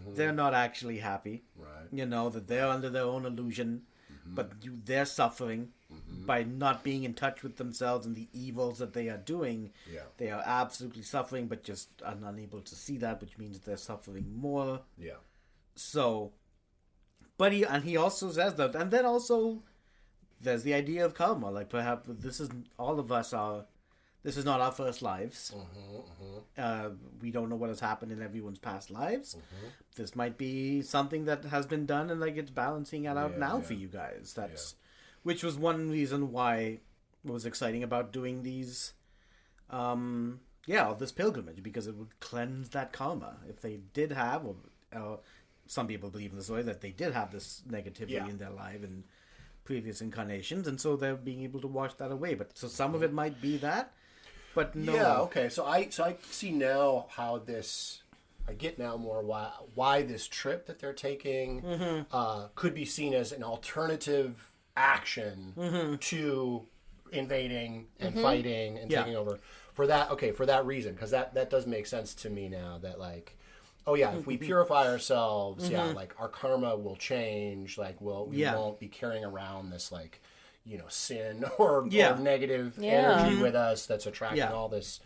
They're not actually happy. Right. You know, that they're under their own illusion. But they're suffering by not being in touch with themselves and the evils that they are doing. Yeah. They are absolutely suffering, but just are unable to see that, which means they're suffering more. Yeah. So, but he also says that, and then also there's the idea of karma. Like, perhaps this is all of us are. This is not our first lives. We don't know what has happened in everyone's past lives. This might be something that has been done, and like it's balancing it out now for you guys. Which was one reason why it was exciting about doing these. This pilgrimage, because it would cleanse that karma. If they did have, or some people believe in the story that they did have this negativity in their life and previous incarnations, and so they're being able to wash that away. But so some of it might be that. But no. Yeah, okay. So I see now how this. I get now more why this trip that they're taking could be seen as an alternative action to invading and fighting and taking over. For that reason, because that does make sense to me now. That like, oh yeah, if we purify ourselves, like our karma will change. Like, we won't be carrying around this like. Sin or negative energy with us that's attracting all this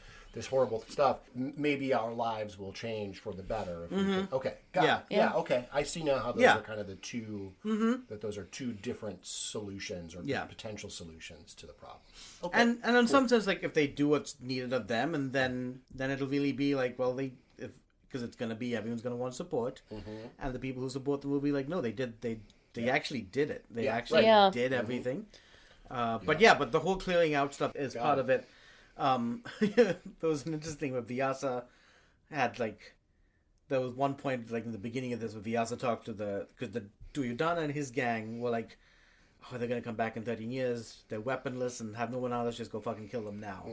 horrible stuff. Maybe our lives will change for the better. If we can. Okay, got it. Okay. I see now how those are kind of the two. That those are two different solutions or potential solutions to the problem. Okay, and in some sense, like if they do what's needed of them, and then it'll really be like, well, because it's going to be everyone's going to want support, and the people who support them will be like, no, they actually did it. They actually did everything. But the whole clearing out stuff is part of it. There was an interesting where Vyasa had there was one point in the beginning of this where Vyasa talked to because the Duryodhana and his gang were like, oh, they're going to come back in 13 years. They're weaponless and have no one else. Let's just go fucking kill them now.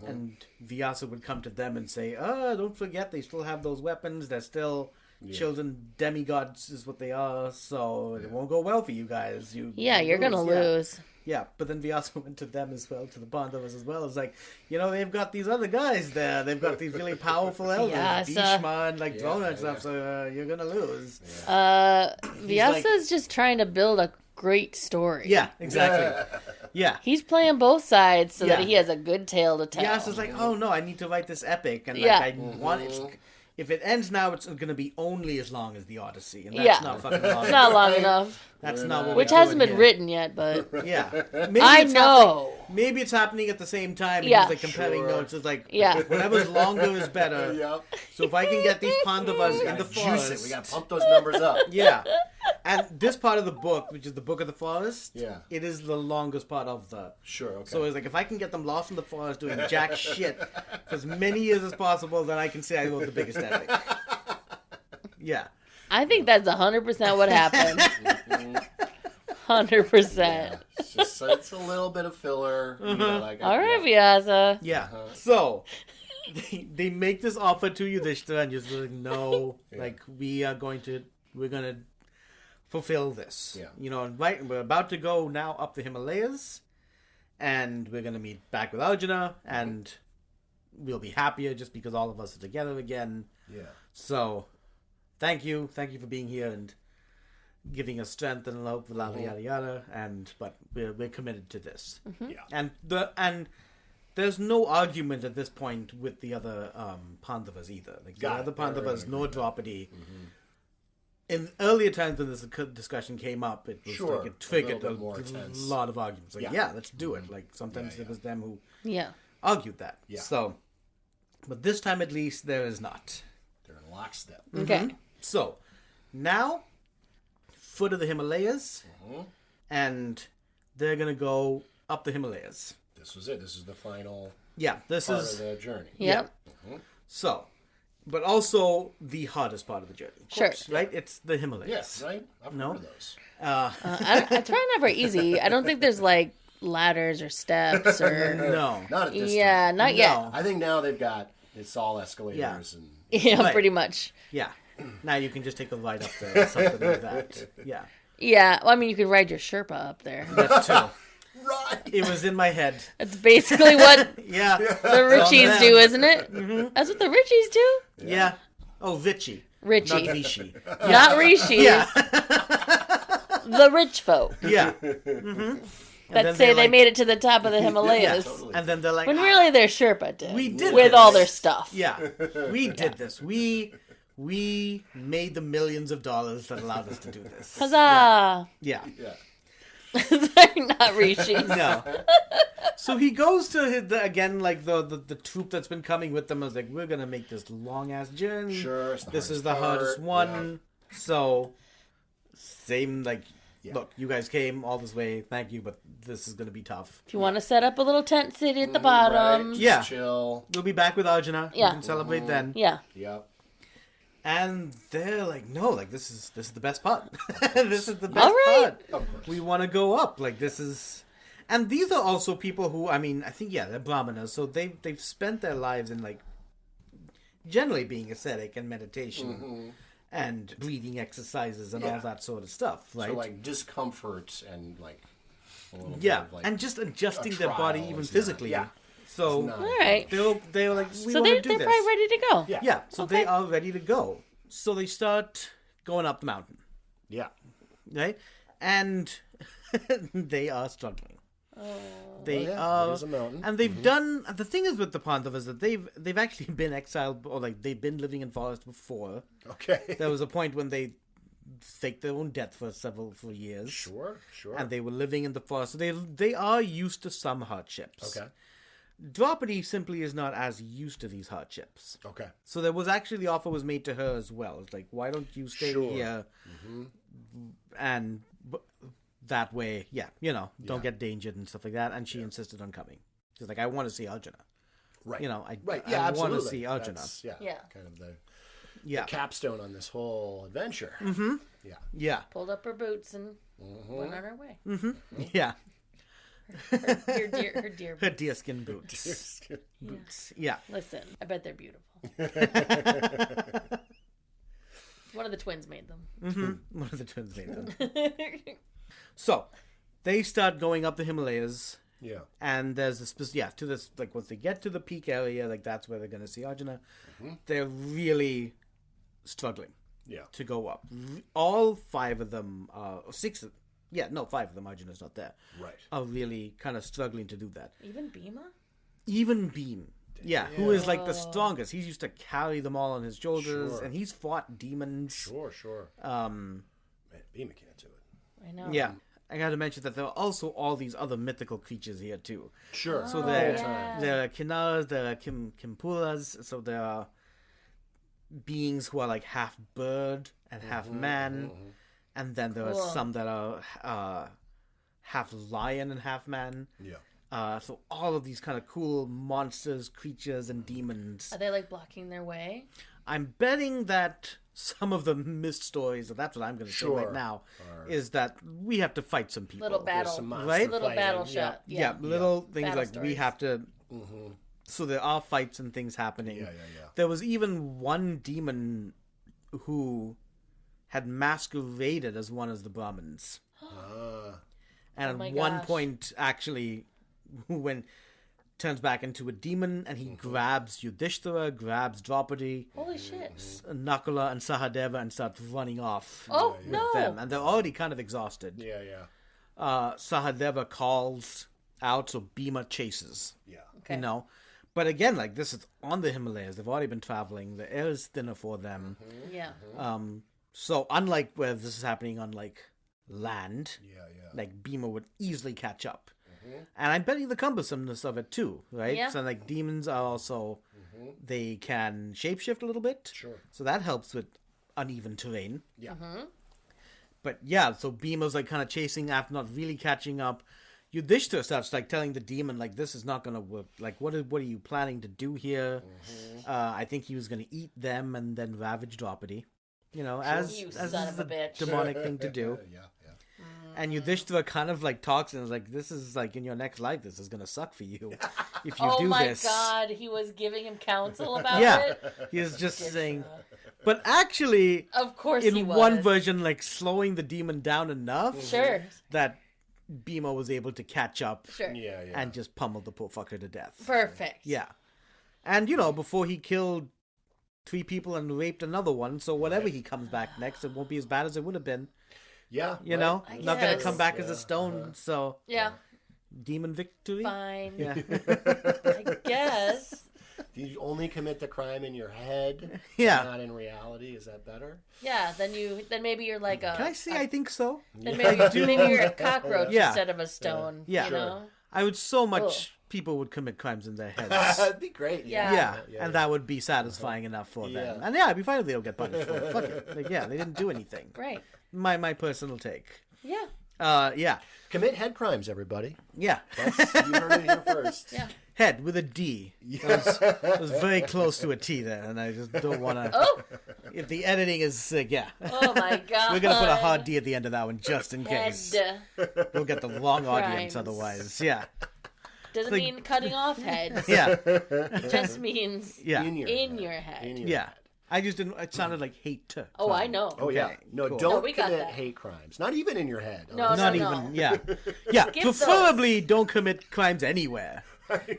And Vyasa would come to them and say, don't forget, they still have those weapons. They're still children, demigods is what they are. So it won't go well for you guys. You're going to lose. Yeah, but then Vyasa went to them as well, to the Pandavas as well. It's like, they've got these other guys there. They've got these really powerful elders, Bhishma and Drona and stuff, so you're going to lose. Vyasa is just trying to build a great story. Yeah, exactly. Yeah. He's playing both sides so that he has a good tale to tell. Vyasa's like, oh no, I need to write this epic. And I want it. If it ends now, it's going to be only as long as the Odyssey, and that's not fucking long. It's not long enough. That's not what which hasn't been written yet, but maybe I know. Maybe it's happening at the same time. And Yeah, he's comparing notes. It's like whatever's longer is better. So if I can get these Pandavas in the forest, we got to pump those numbers up. And this part of the book, which is the Book of the Forest, it is the longest part of the. Sure. Okay. So it's like if I can get them lost in the forest doing jack shit for as many years as possible, then I can say I wrote the biggest epic. Yeah. I think that's 100% what happened. 100%. It's a little bit of filler. All right, Vyasa. Yeah. So they make this offer to Yudhishthira, and you're like, no, we're gonna fulfill this. And we're about to go now up the Himalayas, and we're gonna meet back with Arjuna, and we'll be happier just because all of us are together again. So thank you for being here and giving us strength and love, yada yada yada. But we're committed to this. And there's no argument at this point with the other Pandavas either. The other Pandavas, nor Draupadi. In earlier times when this discussion came up, it was it triggered a lot of arguments. Let's do it. Sometimes it was them who argued that. So, but this time at least there is not. They're in lockstep. Okay. So, now, foot of the Himalayas, and they're going to go up the Himalayas. This was it. This is the final this part is of the journey. Yep. So, but also the hardest part of the journey. Sure. Right? It's the Himalayas. Yes, right? I've heard of those. It's probably not very easy. I don't think there's like ladders or steps or No. Not at this time. yeah, not yet. I think now it's all escalators and Yeah, Right. pretty much. Yeah. Now you can just take a ride up there or something like that. Yeah. Yeah, well, I mean, you could ride your Sherpa up there. That's true. right. It was in my head. That's basically what Yeah. the Richies do, isn't it? Mm-hmm. That's what the Richies do? Yeah. Oh, Vichy. Richie. Not Vichy. Not Rishis. Yeah. The rich folk Yeah. that say they made it to the top of the Himalayas. Totally. And then they're like, When really they're Sherpa did. We did with this. all their stuff. yeah, we did this. We made the millions of dollars that allowed us to do this. Huzzah! Yeah. Yeah. They're not Rishis. No. So he goes to again, like the troop that's been coming with them. I was like, we're gonna make this long ass journey. Sure. It's This is the part. hardest one. So same like, look, you guys came all this way. Thank you, but this is gonna be tough. If you want to set up a little tent city at the bottom. Right. Just Yeah. chill. We'll be back with Arjuna. Yeah. We can celebrate then. Yeah. Yep. And they're like, no, like this is the best part. This is the best All right. part. Of course. We want to go up. Like this is, and these are also people who, I mean, I think they're brahmanas, so they've spent their lives in like generally being ascetic and meditation and breathing exercises and all that sort of stuff, right? So like discomfort and like a little bit yeah, of, like, and just adjusting a their body trial even is not- physically. yeah. So It's not- All right. they were like, we So want to they're do this. probably ready to go. Yeah. Yeah, so Okay. they are ready to go. So they start going up the mountain, Yeah. right? And they are struggling. They Oh, yeah. are, It is a mountain. and they've done. The thing is with the Pandavas that they've actually been exiled, or like they've been living in forests before. Okay. There was a point when they faked their own death for years. Sure. And they were living in the forest, so they are used to some hardships. Okay. Draupadi simply is not as used to these hardships. Okay. So there was actually the offer was made to her as well. It's like, why don't you stay Sure. here, and that way, don't get endangered and stuff like that. And she insisted on coming. She's like, I want to see Arjuna. Right. I Yeah. want to Absolutely. see Arjuna. That's, Yeah. Kind of the Yeah, capstone on this whole adventure. yeah, Pulled up her boots and went on her way. yeah. Her dear Her deerskin boots. Boots. Yeah. Listen, I bet they're beautiful. One of the twins made them. One of the twins made them. So, they start going up the Himalayas, Yeah. and there's this, to this, like, once they get to the peak area, like, that's where they're going to see Arjuna. They're really struggling Yeah. to go up. All five of them, five of them, Arjuna's not there, Right. are really kind of struggling to do that. Even Bheema? Even Bheem, who is like the strongest. He's used to carry them all on his shoulders, Sure. and he's fought demons. Sure. Man, Bheem can't do it. I know. Yeah. I got to mention that there are also all these other mythical creatures here too. Sure. So there are Kinnaras, there are Kimpuras, so there are beings who are like half bird and half man, and then there are some that are half lion and half man. Yeah. So all of these kind of cool monsters, creatures, and demons. Are they like blocking their way? I'm betting that some of the missed stories, and that's what I'm going to say right Sure. now, is that we have to fight some people. Little battle. some monster Right? Little fighting. battle Yeah. shot. Yeah, little things Battle like we stories. have to. So there are fights and things happening. Yeah. There was even one demon who had masqueraded as one of the Brahmins, and Oh my at one gosh. point, actually, when turns back into a demon, and he grabs Yudhishthira, grabs Draupadi, Holy shit. Nakula, and Sahadeva, and starts running off Oh, with no. them, and they're already kind of exhausted. Yeah. Sahadeva calls out, so Bhima chases. Yeah. Okay. You know, but again, like this is on the Himalayas. They've already been traveling. The air is thinner for them. Yeah. So unlike where this is happening on like land, Yeah. like Bhima would easily catch up. And I'm betting the cumbersomeness of it too, right? Yeah. So like demons are also they can shapeshift a little bit. Sure. So that helps with uneven terrain. Yeah. But yeah, so Bhima's like kind of chasing after, not really catching up. Yudhishthira starts like telling the demon like this is not gonna work. Like what are you planning to do here? I think he was gonna eat them and then ravage Draupadi. You know, as You as son is of a the bitch. demonic thing to do. Yeah. And Yudhishthira kind of like talks and is like, this is like in your next life, this is gonna suck for you if you Oh do my this. God, he was giving him counsel about Yeah, it. he was just saying. But actually, Of course he in was. one version, like slowing the demon down enough Sure. that Bheema was able to catch up Sure. Yeah. and just pummel the poor fucker to death. Perfect. Yeah. And, you know, before he killed 3 people and raped another one, so whatever he comes back next, it won't be as bad as it would have been. Yeah. You know? I Not going to guess. come back as a stone, so... Yeah. Demon victory? Fine. Yeah. I guess. Do you only commit the crime in your head? Yeah. Not in reality? Is that better? Yeah. Then maybe you're like a. Can I say I think so? Then maybe you're a cockroach Yeah. instead of a stone. Yeah. You Sure. know. I would so much Ugh. people would commit crimes in their heads. That'd be great. Yeah. Yeah, and that would be satisfying enough for them. Yeah. And yeah, I'd be fine if they don't get punished for it. Fuck it. Like, yeah, they didn't do anything. Right. My personal take. Yeah. Yeah. Commit head crimes, everybody. Yeah. That's, you heard it here first. Yeah. Head with a D. It was very close to a T there, and I just don't want to... Oh. If the editing is... yeah. Oh my God. We're going to put a hard D at the end of that one, just in case. Head. We'll get the wrong audience Crimes. otherwise. Yeah. Doesn't Like- mean cutting off heads. Yeah. It just means Yeah. In your in head. your head. In your Yeah. head. I just didn't... It sounded like hate to. Oh, I know. Oh, yeah. Okay, No, cool. don't No, we got commit that. hate crimes. Not even in your head. No, Not no. even... Yeah. Yeah. Skip Preferably don't commit crimes anywhere.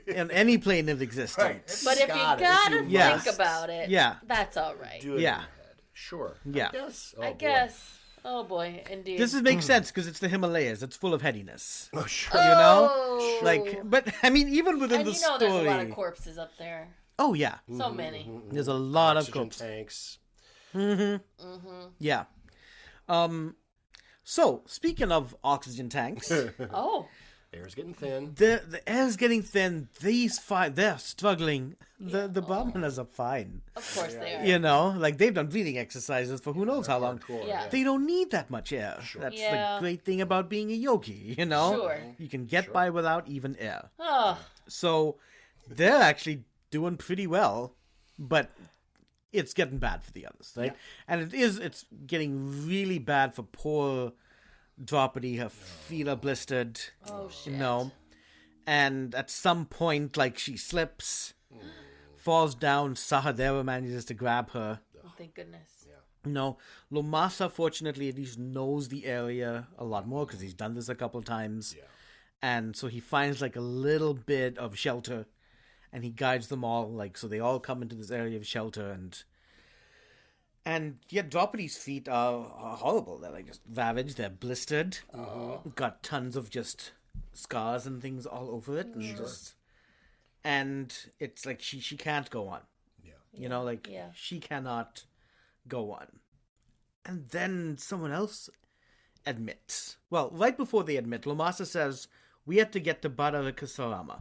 In any plane of existence. Right. But if you gotta Yes. think about it, Yeah. that's all right. Do it Yeah. in your head. Sure. Yeah. I guess. Oh, I boy. guess. Oh boy, indeed. This makes sense because it's the Himalayas. It's full of headiness. Oh, sure. You know? Oh. Like, but I mean, even within and the you know story. there's a lot of corpses up there. Oh, yeah. So many. There's a lot of Oxygen corpses. tanks. Yeah. So, speaking of oxygen tanks, Oh. Air's getting thin. the air's getting thin. They're struggling. The Brahmanas are fine. Of course they are. You know, like they've done breathing exercises for who knows how long. Hardcore, Yeah. They don't need that much air. That's Yeah. the great thing about being a yogi, you know? Sure. You can get by without even air. Oh. So they're actually doing pretty well, but it's getting bad for the others, right? And it's getting really bad for poor Draupadi. Her feet are blistered, Oh shit. you know. And at some point, like, she slips, falls down. Sahadeva manages to grab her. Oh, thank goodness. No, Lomasa, fortunately, at least knows the area a lot more because he's done this a couple times. Yeah. And so he finds like a little bit of shelter and he guides them all, like, so they all come into this area of shelter and yet Draupadi's feet are horrible. They're like just ravaged, they're blistered, got tons of just scars and things all over it. And it's like she can't go on. Yeah. You know, like Yeah. she cannot go on. And then someone else admits. Well, right before they admit, Lomasa says, we have to get to Bharatakasalama.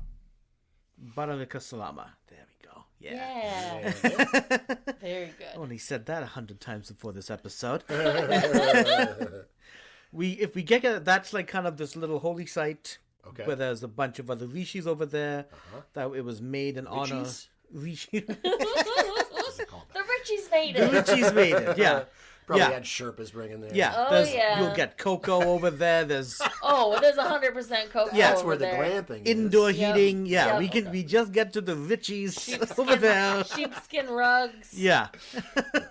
Bharatakasalama. There we go. Yeah. Yeah. Very I good. only said that 100 times before this episode. If we get that's like kind of this little holy site Okay. where there's a bunch of other rishis over there that it was made in honor. Riches? Rishi. What's it called? The Richies made The it. Richies made it. Yeah. Probably Yeah. had Sherpas bringing there. Yeah, Oh, yeah. You'll get cocoa over there. There's Oh, there's 100% cocoa Yeah, That's over where the there. glamping is. indoor Yep. heating. Yeah, Yep. we just get to the richies over there. Sheepskin rugs. Yeah,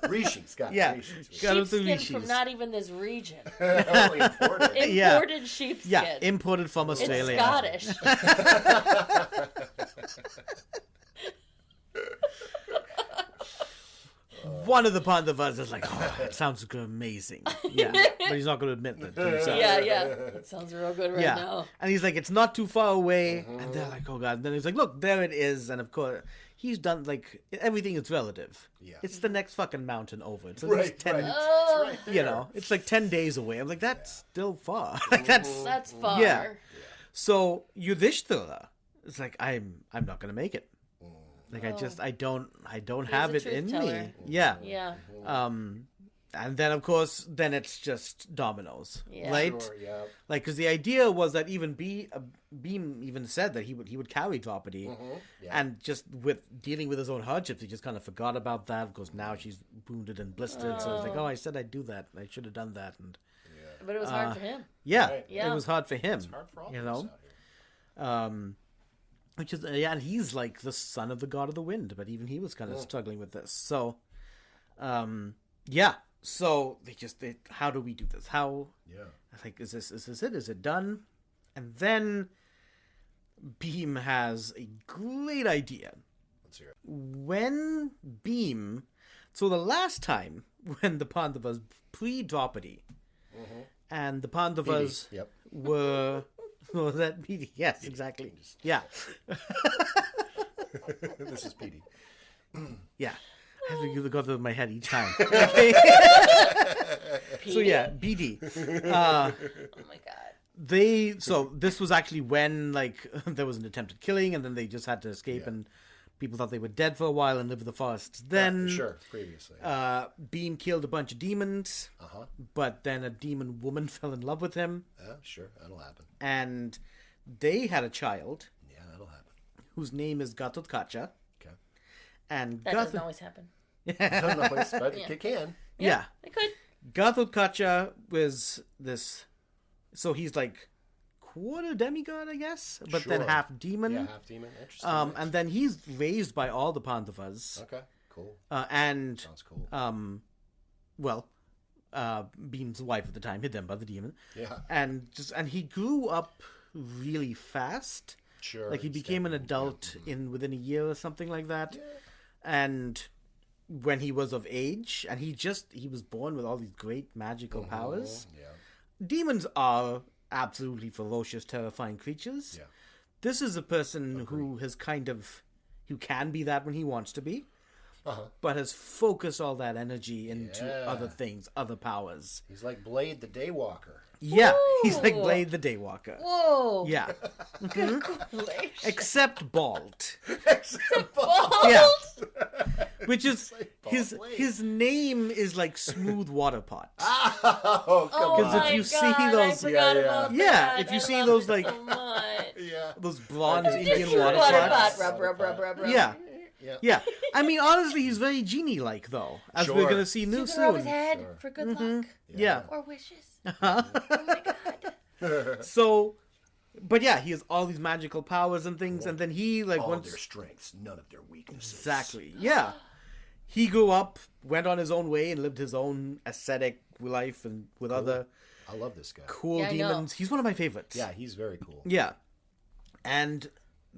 Rishi's got yeah. Rishi's. Got up the Sheepskin rishis. from not even this region. Only imported. Yeah. Imported sheepskin. Yeah, imported from It's Australia. Scottish. One of the Pandavas is like, oh, it sounds amazing. Yeah, but he's not going to admit that to himself. Yeah, yeah. That sounds real good right Yeah, now. and he's like, it's not too far away, and they're like, oh god. And then he's like, look, there it is, and of course, he's done like everything is relative. Yeah. It's the next fucking mountain over. It's at Right, least 10. right. Oh, Right there. You know, it's like 10 days away. I'm like, that's still far. Like that's that's far. Yeah. so Yudhishthira. It's like I'm not gonna make it. Like I don't have a it in truth me. teller. Yeah. Yeah. And then, of course, then it's just dominoes, Yeah. right? Sure, yeah. Like, because the idea was that even Bheem even said that he would carry Draupadi, Yeah. and just with dealing with his own hardships, he just kind of forgot about that because now she's wounded and blistered. So he's like, "Oh, I said I'd do that. I should have done that." And But it was hard for him. yeah, Right. Yeah. it was hard for him. It's hard for all you of us know. out here. Which is and he's like the son of the god of the wind, but even he was kind of struggling with this. So, yeah. So they how do we do this? How? Yeah. I think is this it? Is it done? And then Bheem has a great idea. Let's hear it. When Bheem, so the last time when the Pandavas pre-Draupadi, and the Pandavas Yep. were. Was that PD? Yes, exactly. Yeah. This is Petey. Yeah. I have to go through my head each time. Okay. So yeah, BD. Oh my god. So this was actually when like there was an attempted killing, and then they just had to escape, and people thought they were dead for a while and lived in the forests. Then Sure, previously. Bheem killed a bunch of demons, but then a demon woman fell in love with him, Sure, that'll happen. and they had a child Yeah, that'll happen. whose name is Ghatotkacha. Okay. And That doesn't always happen. I don't know, but it can. yeah. It could. Ghatotkacha was this, so he's like quarter demigod, I guess, but then Sure. half demon. Yeah, half demon. Interesting. And then he's raised by all the Pandavas. Okay, cool. And Sounds cool. Bheem's wife at the time hid them by the demon. Yeah. And he grew up really fast. Sure. Like he became an adult within a year or something like that. And when he was of age, and he was born with all these great magical powers. Yeah. Demons are absolutely ferocious, terrifying creatures. Yeah. This is a person who can be that when he wants to be, but has focused all that energy into other things, other powers. He's like Blade the Daywalker. Yeah, he's like Whoa. Blade the Daywalker. Whoa. Yeah, Good correlation. except bald. Bald. Yeah, which is Bald Blade. his name is like Smooth Water Pot. Oh, come Oh Because if my you God, see I those- forgot Yeah, about yeah. that. If you I see love those, it like- so much. Yeah. Those bronze Just Indian shoot water water pots. pot. Rub, rub, rub, rub. Yeah. Yeah. Yeah, I mean, honestly, he's very genie-like, though, as we're Sure. gonna see You new can rub his soon. head Sure. for good luck Yeah. or wishes. Oh my god. So, but yeah, he has all these magical powers and things, and then he like All once their strengths, none of their weaknesses. exactly, yeah. He grew up, went on his own way, and lived his own ascetic life, and with other I love this guy. cool Yeah, I know. demons. He's one of my favorites. Yeah, he's very cool. Yeah, and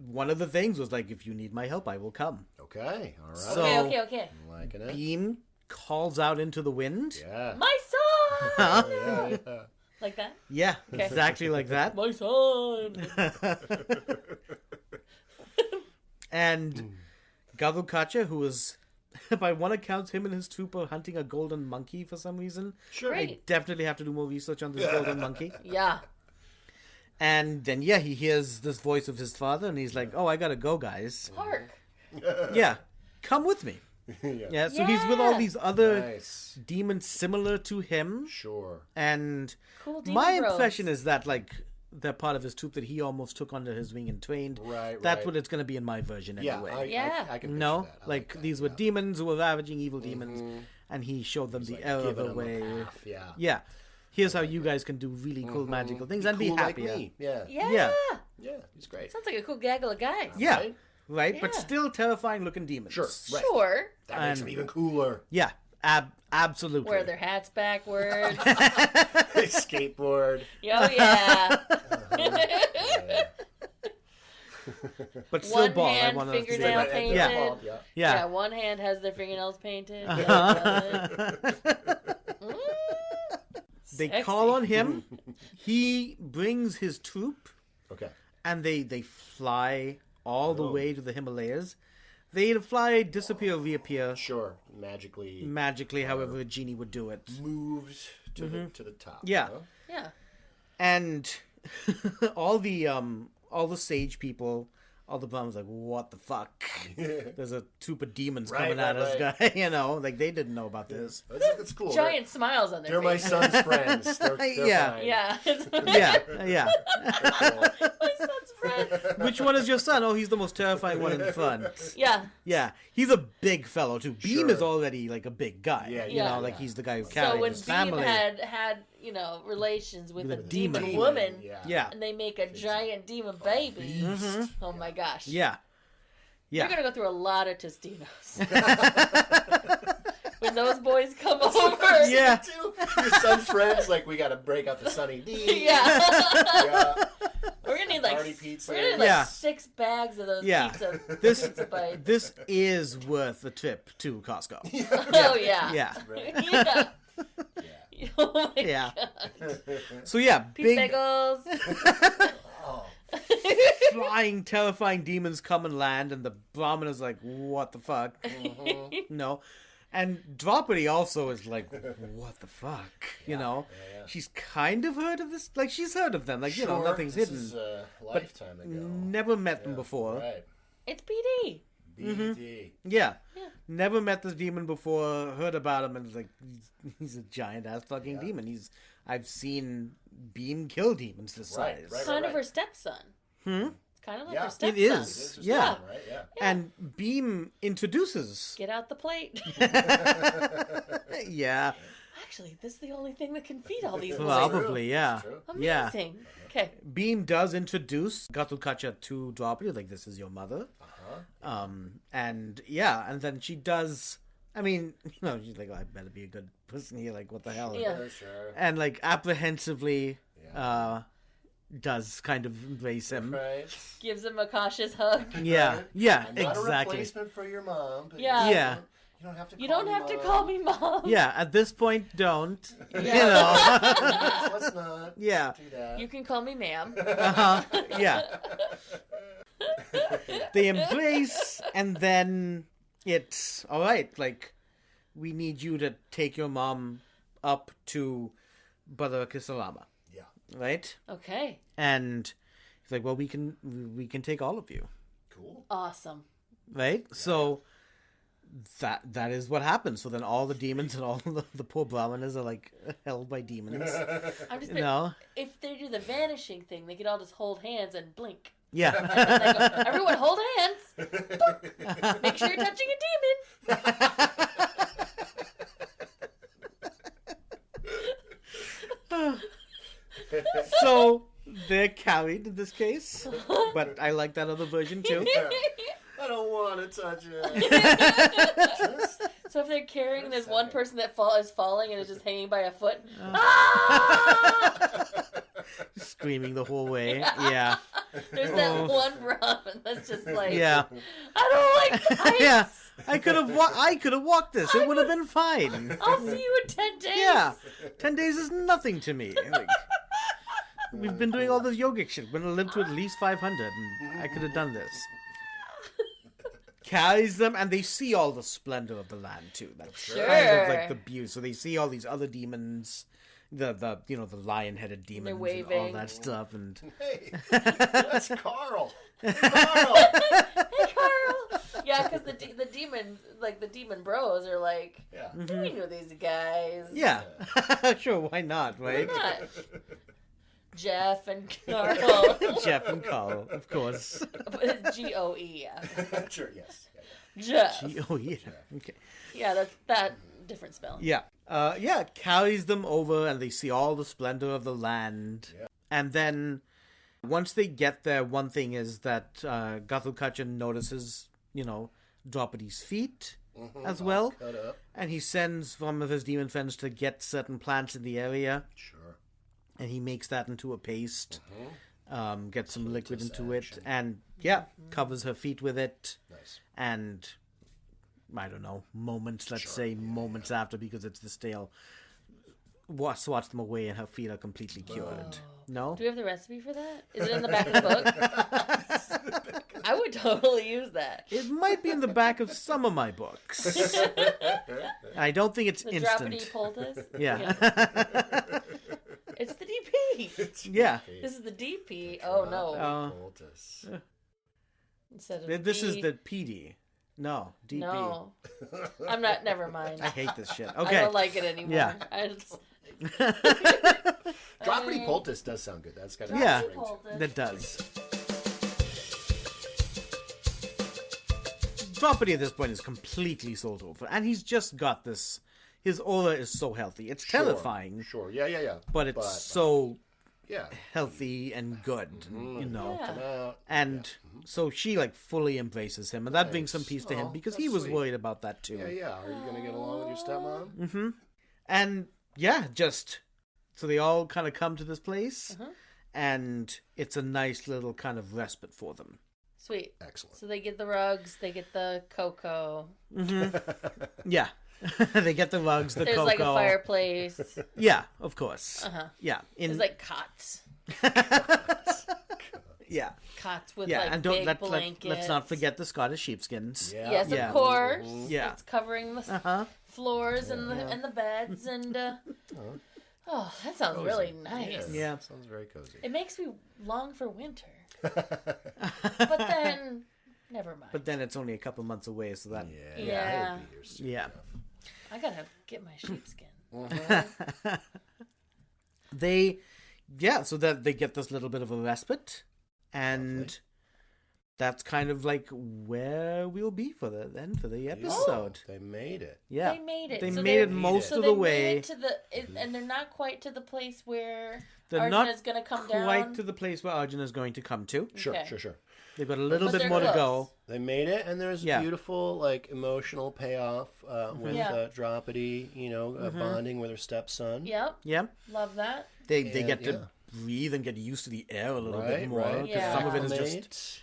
one of the things was like, if you need my help, I will come. Okay, all right. So- Okay. I'm liking it. Bheem calls out into the wind. Yeah. My son! Yeah. Like that? Yeah, Okay. exactly like that. My son! And Ghatotkacha, who was, by one account, him and his troop are hunting a golden monkey for some reason. Sure. Great. I definitely have to do more research on this golden monkey. Yeah. And then, yeah, he hears this voice of his father, and he's like, oh, I gotta go, guys. Park. Yeah, come with me. Yeah. Yeah, so he's with all these other Nice. demons similar to him. Sure. And Cool demon my bros. impression is that, like, they're part of his troop that he almost took under his wing and trained. Right, That's right. what it's going to be in my version Yeah, anyway. Yeah. I can picture No, that. I like that, these were yeah. demons who were ravaging evil demons, and he showed them the Like, error of giving the him a way. path, Yeah. Yeah, here's how you guys can do really cool magical things and be cool like happier. me. Yeah. Yeah. Yeah. Yeah, he's great. Sounds like a cool gaggle of guys. Yeah, Right? right, but Yeah. still terrifying looking demons. Sure. Right. Sure. That makes him even cooler. Yeah, absolutely. Wear their hats backwards. Skateboard. Oh, yeah. But still One bald. hand, I wanna fingernail Right, painted. yeah. Yeah. Yeah. Yeah. One hand has their fingernails painted. They Sexy. call on him. He brings his troop, Okay. and they fly all the way to the Himalayas. They fly, disappear, reappear Sure. Magically magically, however a genie would do it. moved to the top. Yeah. huh? Yeah. And all the sage people all the Brahmins like, what the fuck? There's a troop of demons coming at us, guy. You know, like they didn't know about this. That's cool. Giant smiles on their face. They're my son's friends. They're Yeah. fine. Yeah. Yeah. My son's friends. Which one is your son? Oh, he's the most terrifying one in the front. Yeah. Yeah, he's a big fellow too. Beam Sure. is already like a big guy. Yeah, you know, yeah. like he's the guy who So carried when his Beam family. had relations with a demon demon. woman, Yeah. and they make a giant demon baby. Oh my gosh. Yeah. You're Yeah. gonna go through a lot of Tostinos. When those boys come over. Yeah. Your son's friends, like, we got to break out the Sunny D. Yeah. Yeah. We're gonna need like Party pizza. 6 bags of those Yeah. pizza bites. This is worth the trip to Costco. Oh yeah. Yeah. Right. Yeah. Yeah. Oh my Yeah. god. So yeah, Pizza big bagels. Oh. flying, terrifying demons come and land, and the Brahmin is like, "What the fuck?" No, and Draupadi also is like, "What the fuck?" You know, she's kind of heard of this. Like she's heard of them. Like you know, nothing's this hidden. Is a lifetime ago. Never met them before. Right. It's PD. BD. Yeah. Never met this demon before, heard about him, and was like, he's a giant ass fucking demon. I've seen Bheem kill demons this size. It's kind of her stepson. It's kind of like her stepson. It is. It is Yeah. right? Yeah. And Bheem introduces. Get out the plate. Yeah. Actually, this is the only thing that can feed all these boys. Probably, yeah. It's true. Amazing. Okay. Bheem does introduce Ghatotkacha to Draupadi, like, this is your mother. And yeah, and then she does, I mean, you know, she's like, oh, I better be a good person here, like, what the hell? Yeah. Sure. And like, apprehensively, does kind of embrace him. Right. Gives him a cautious hug. Yeah, yeah, I'm not a exactly. replacement for your mom. But Yeah. Yeah. You don't have to. You don't have to call me mom. Yeah, at this point, don't. You know. Let's not. Yeah. Do that. You can call me ma'am. Yeah. They embrace, and then it's all right. Like, we need you to take your mom up to Brother Kisarama, Yeah. right? Okay. And he's like, well, we can take all of you, Cool. Awesome. right? So that is what happens. So then all the demons and all the poor brahmanas are like held by demons. I'm just You know? if they do the vanishing thing, they could all just hold hands and blink. Yeah. And they go, everyone hold hands. Boop. Make sure you're touching a demon. So they're carried in this case, but I like that other version too. I don't want to touch it. So if they're carrying, there's one person that is falling and is just hanging by a foot. Screaming the whole way. Yeah. There's that one Brahmin that's just like, Yeah. I don't like heights. Yeah. I could have walked this. It would have been fine. I'll see you in 10 days. Yeah. 10 days is nothing to me. Like, we've been doing all this yogic shit. We're going to live to at least 500, and I could have done this. Carries them, and they see all the splendor of the land too. That's kind of like the beauty. So they see all these other demons, the lion-headed demons, and all waving. that stuff. And Hey, that's Carl. Hey, Carl. Yeah, because the demon, like the demon bros, are like, Yeah. we know these guys. yeah, sure, why not, right? Why not? Jeff and Carl. Jeff and Carl, of course. G-O-E, yeah. Sure. Yes. Jeff. Oh yeah, okay. Yeah, that's that different spell. Yeah. Carries them over, and they see all the splendor of the land. Yeah. And then, once they get there, one thing is that Ghatotkacha notices, Draupadi's feet as well. Cut up. And he sends one of his demon friends to get certain plants in the area. Sure. And he makes that into a paste, gets some liquid into it, action. and, covers her feet with it. Nice. And I don't know, moments after, because it's the stale, swats them away and her feet are completely cured. No? Do we have the recipe for that? Is it in the back of the book? I would totally use that. It might be in the back of some of my books. I don't think it's The instant. Draupadi poultice? Yeah. It's the DP. Yeah. This is the DP. Oh, no. Poultice. instead of This is D. the PD. No, DP. No. I'm not, never mind. I hate this shit. I Okay. don't like it anymore. Yeah. Draupadi poultice does sound good. That's got Yeah. ring to it. That does. Draupadi at this point is completely sold over, and he's just got this. His aura is so healthy; it's terrifying, Sure. Yeah. but it's so yeah. healthy and good, you know. Yeah. Come out. And so she like fully embraces him, and that brings some peace to him Oh, because that's he was sweet. worried about that too. Yeah. Are you gonna get along with your stepmom? And yeah, just so they all kind of come to this place, and it's a nice little kind of respite for them. Sweet. Excellent. So they get the rugs, they get the cocoa. Yeah, they get the rugs, the There's cocoa. like a fireplace. Yeah, of course. Yeah, There's like cots. yeah, Cots with yeah, like and big don't blankets. let's not forget the Scottish sheepskins. Yeah. Yes, Yeah. of course. Yeah. It's covering the floors and the beds and. Oh, that sounds really nice. Yeah. Sounds very cozy. It makes me long for winter. But then, never mind. But then it's only a couple months away, so that Yeah. I would be here soon yeah. enough. I gotta get my sheepskin. So that they get this little bit of a respite, and that's kind of like where we'll be for the episode. They made it. Yeah, They made it. They So made they- it most So of they the made way. it to and they're not quite to the place where They're Arjuna's not gonna come quite down. to the place where Arjuna is going to come to. Sure. Okay. They've got a little But bit they're more to close. go. They made it, and there's Yeah. beautiful, like, emotional payoff with Yeah. Draupadi, bonding with her stepson. Yep, Yeah, love that. they And, get to yeah. breathe and get used to the air a little bit Right, more. right. 'Cause Yeah. some of it is Acclimate. just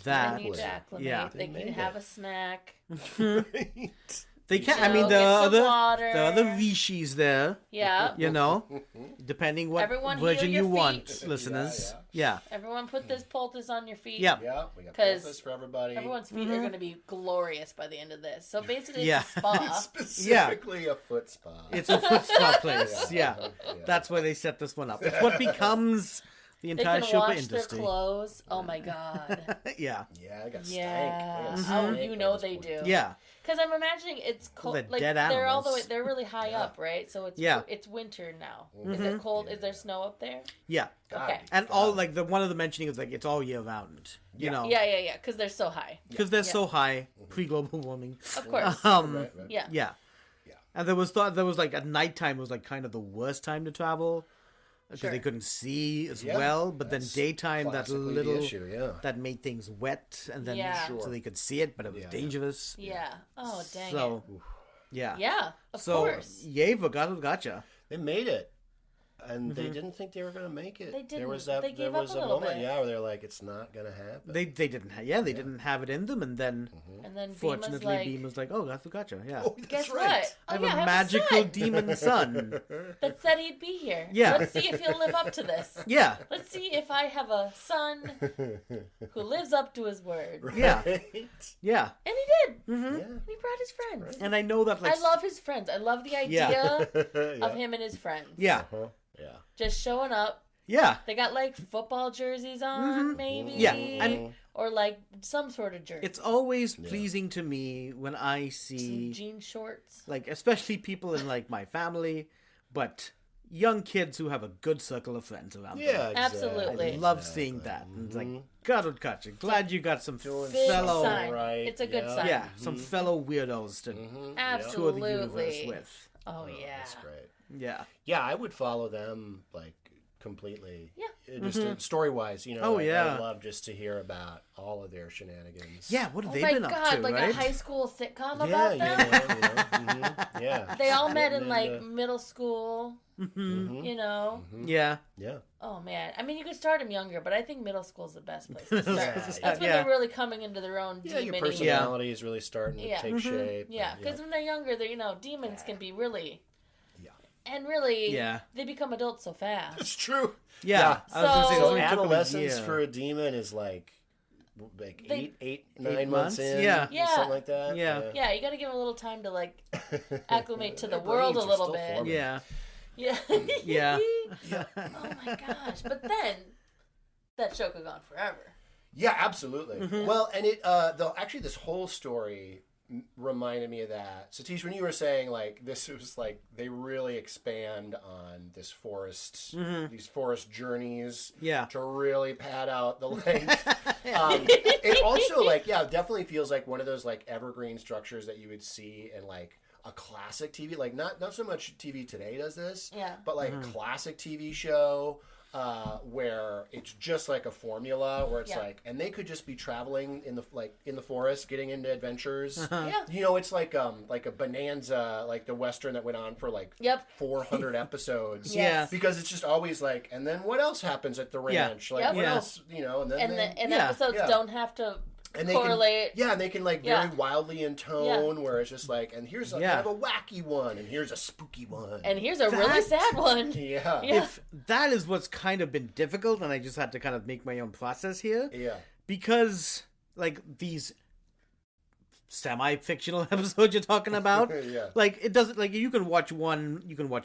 They that. need to acclimate. Yeah. They They can made have it. a snack. They can't. You I mean, know, there get are some water. Rishis there. Yeah. You know, depending what Everyone heal version your you want, feet. listeners. Yeah. Everyone put this poultice on your feet. Yeah. Yeah, we got 'Cause this for everybody. Everyone's feet are going to be glorious by the end of this. So basically, Yeah. it's a spa. Specifically a foot spa. It's a foot spa place. Yeah. Yeah. That's where they set this one up. It's what becomes the They entire can Sherpa wash industry. their clothes. Oh my god. Yeah. Yeah, I got stank. Yeah. I got Oh, stank you by know this they point. do. Yeah. Because I'm imagining it's cold. The Like dead they're all the way. animals. They're really high up, right? So it's Yeah. It's winter now. Is it cold? Is there snow up there? Yeah. God, Okay. And all like one of the mentioning is like it's all year round. You know. Yeah. Because they're so high. Because they're so high pre-global warming. Of course. Right. Yeah. Yeah. Yeah. And there was like at nighttime was like kind of the worst time to travel because Sure. they couldn't see as Yeah. well. But then That's daytime, that classically the little issue, yeah. that made things wet, and then Yeah. so they could see it, but it was Yeah. dangerous. Yeah. Oh dang So it. yeah, Yeah. Of so course. yay for Ghatotkacha. They made it. And they didn't think they were going to make it. They There was didn't. that. They There gave up was a a little moment, bit. yeah, where they're like, "It's not going to happen." They didn't they didn't have it in them, and then And then Bheem was fortunately like, Bheem was like, oh, Ghatotkacha, yeah. Oh, that's guess right. what? I have yeah, a magical son demon son. that said he'd be here. Yeah. Let's see if he'll live up to this. Yeah, Let's see if I have a son who lives up to his word. yeah, Right? yeah. And he did. Yeah. And he brought his friends. And I know that like I love his friends. I love the idea Yeah. of him and his friends. yeah, Huh? Yeah. Just showing up. yeah. They got like football jerseys on, maybe. Yeah, and- or like some sort of jersey. It's always pleasing to me when I see Jean shorts. like especially people in like my family, but young kids who have a good circle of friends around them. Yeah. Absolutely. I love seeing that. And it's like, Ghatotkacha, glad you got some Big fellow, sign. right, It's a good yeah. sign. yeah, some fellow weirdos to tour the universe Absolutely. with. Oh, yeah. That's great. Yeah, Yeah, I would follow them like completely. Yeah. Just story wise, Oh, like, yeah. I'd love just to hear about all of their shenanigans. yeah. What have Oh they my been god, up to, like right? a high school sitcom Yeah, about them? Yeah. They all met Getting in like into- middle school, you know? Yeah, Yeah. Oh man. I mean, you could start them younger, but I think middle school's the best place to start. Yeah, That's when yeah. they're really coming into their own Yeah, your demon. personality is really starting to Yeah. take shape. Yeah, and, because when they're younger, they're, demons can be really. Yeah. And really, Yeah. they become adults so fast. It's true. yeah. I was gonna say, it So- only took them a Adolescence year. for a demon is like They- 9 months months? in. Yeah. Yeah. Something like that. Yeah. Yeah, you got to give them a little time to like acclimate to the Their world a brains are little still bit. forming. Yeah, Yeah. yeah. Oh my gosh! But then that show could go on forever. Yeah, absolutely. Well, and actually this whole story reminded me of that. Satish, when you were saying like this was like they really expand on this forest, these forest journeys, to really pad out the length. It also like definitely feels like one of those like evergreen structures that you would see in like a classic TV, like not so much TV today does this, but like a classic TV show. Where it's just like a formula where it's like, and they could just be traveling in the forest, getting into adventures. You know, it's like a Bonanza, like the Western that went on for like 400 episodes. Because it's just always like, and then what else happens at the ranch? Like what else, you know, and then episodes don't have to and they correlate. Can, and they can like very wildly intone where it's just like, and here's kind of a wacky one, and here's a spooky one, and here's a really sad one. If that is what's kind of been difficult, and I just had to kind of make my own process here. Because like these semi-fictional episodes you're talking about, like it doesn't like you can watch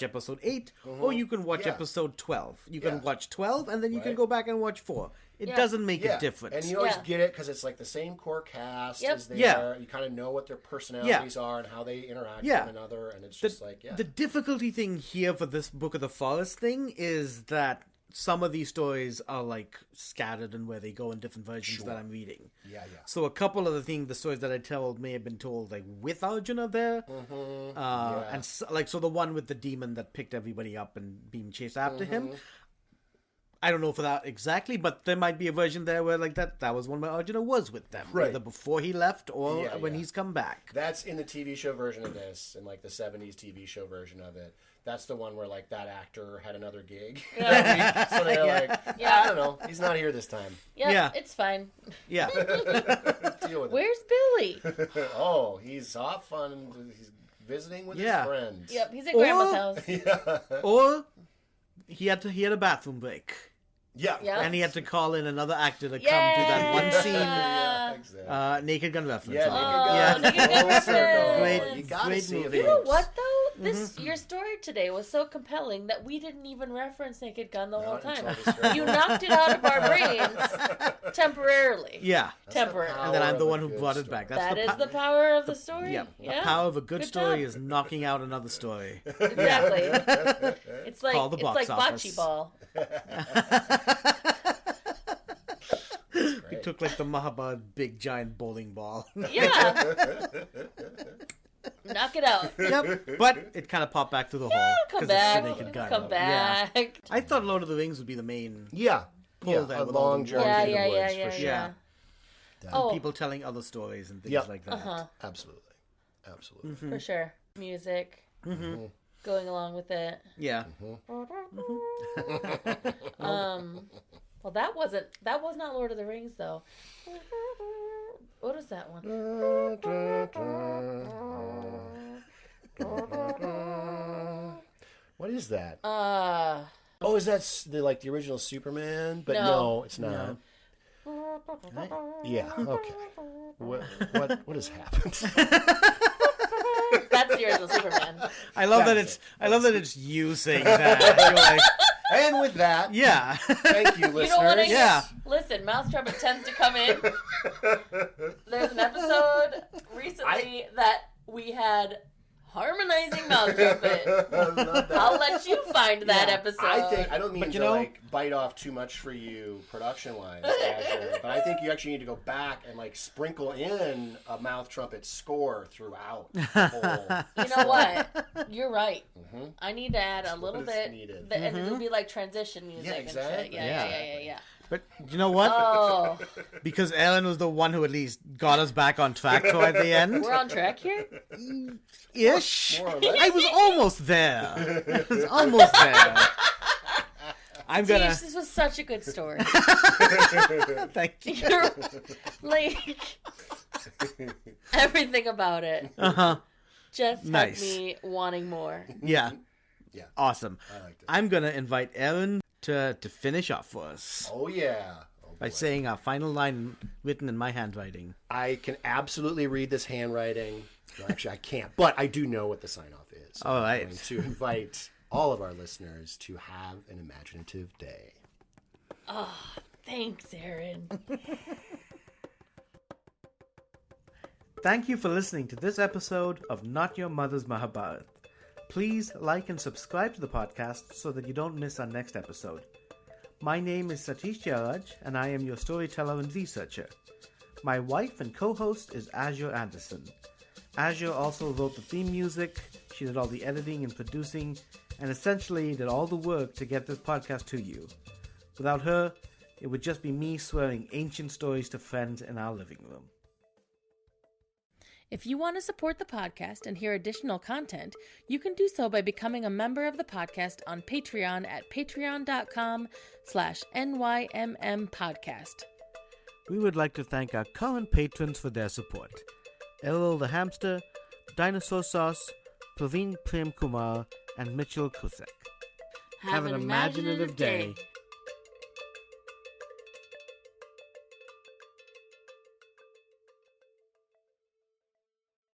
episode 8 or you can watch episode 12. You can watch 12 and then you can go back and watch 4. It doesn't make a difference. And you always get it because it's like the same core cast is there. You kind of know what their personalities are and how they interact with one another, and it's just like the difficulty thing here for this Book of the Forest thing is that some of these stories are like scattered and where they go in different versions that I'm reading. So a couple of the stories that I told may have been told like with Arjuna there, and so the one with the demon that picked everybody up and Bheem chased after him. I don't know for that exactly, but there might be a version there where like that was one where Arjuna was with them, either before he left or when he's come back. That's in the TV show version of this, and like the 70s TV show version of it. That's the one where like that actor had another gig. So they're like, I don't know, he's not here this time. It's fine. Deal with Where's Billy? Oh, he's off he's visiting with his friends. Yep, he's at Grandma's house. Or he had a bathroom break. And he had to call in another actor to come to that one scene. Exactly. Naked Gun reference. Naked Gun reference. Great movie. You know what though? Your story today was so compelling that we didn't even reference Naked Gun the whole time. You knocked it out of our brains temporarily. Temporarily. And then I'm the one who brought it back. That is the power of the story. The power of a good story is knocking out another story. Exactly. It's like bocce ball. He took like the Mahabharata big giant bowling ball. Knock it out. But it kind of popped back through the hole. Come back. I thought Lord of the Rings would be the main pull there. A long journey through the woods, for sure. And people telling other stories and things like that. Absolutely. For sure. Music. Going along with it. Well, that was not Lord of the Rings though. What is that one? What is that? Oh, is that the original Superman? But no it's not. Yeah. Okay. What has happened? That's the original Superman. I love that it's you saying that. You're like, and with that, thank you, listeners. You know what listen, Mouse Trumpet tends to come in. There's an episode recently that we had harmonizing Mouse Trumpet. I'll let you find that episode. I don't mean to bite off too much for you production-wise, Azure, but I think you actually need to go back and sprinkle in a Mouth Trumpet score throughout the whole. You know what? You're right. I need to add a little bit, and it'll be like transition music. Yeah, exactly. And shit. Yeah. But you know what? Oh. Because Aaron was the one who at least got us back on track toward the end. We're on track here? Ish. I was almost there. Satish, this was such a good story. Thank you. Everything about it. Just had me wanting more. Yeah. Awesome. I liked it. I'm going to invite Aaron to finish off for us. Oh, yeah. By saying our final line written in my handwriting. I can absolutely read this handwriting. No, actually, I can't. But I do know what the sign-off is. So all right. I'm going to invite all of our listeners to have an imaginative day. Thanks, Aaron. Thank you for listening to this episode of Not Your Mother's Mahabharata. Please like and subscribe to the podcast so that you don't miss our next episode. My name is Satish Jayaraj, and I am your storyteller and researcher. My wife and co-host is Azure Anderson. Azure also wrote the theme music, she did all the editing and producing, and essentially did all the work to get this podcast to you. Without her, it would just be me swearing ancient stories to friends in our living room. If you want to support the podcast and hear additional content, you can do so by becoming a member of the podcast on Patreon at patreon.com/NYMM podcast. We would like to thank our current patrons for their support. Errol the Hamster, Dinosaur Sauce, Praveen Prem Kumar, and Mitchell Kusek. Have an imaginative day.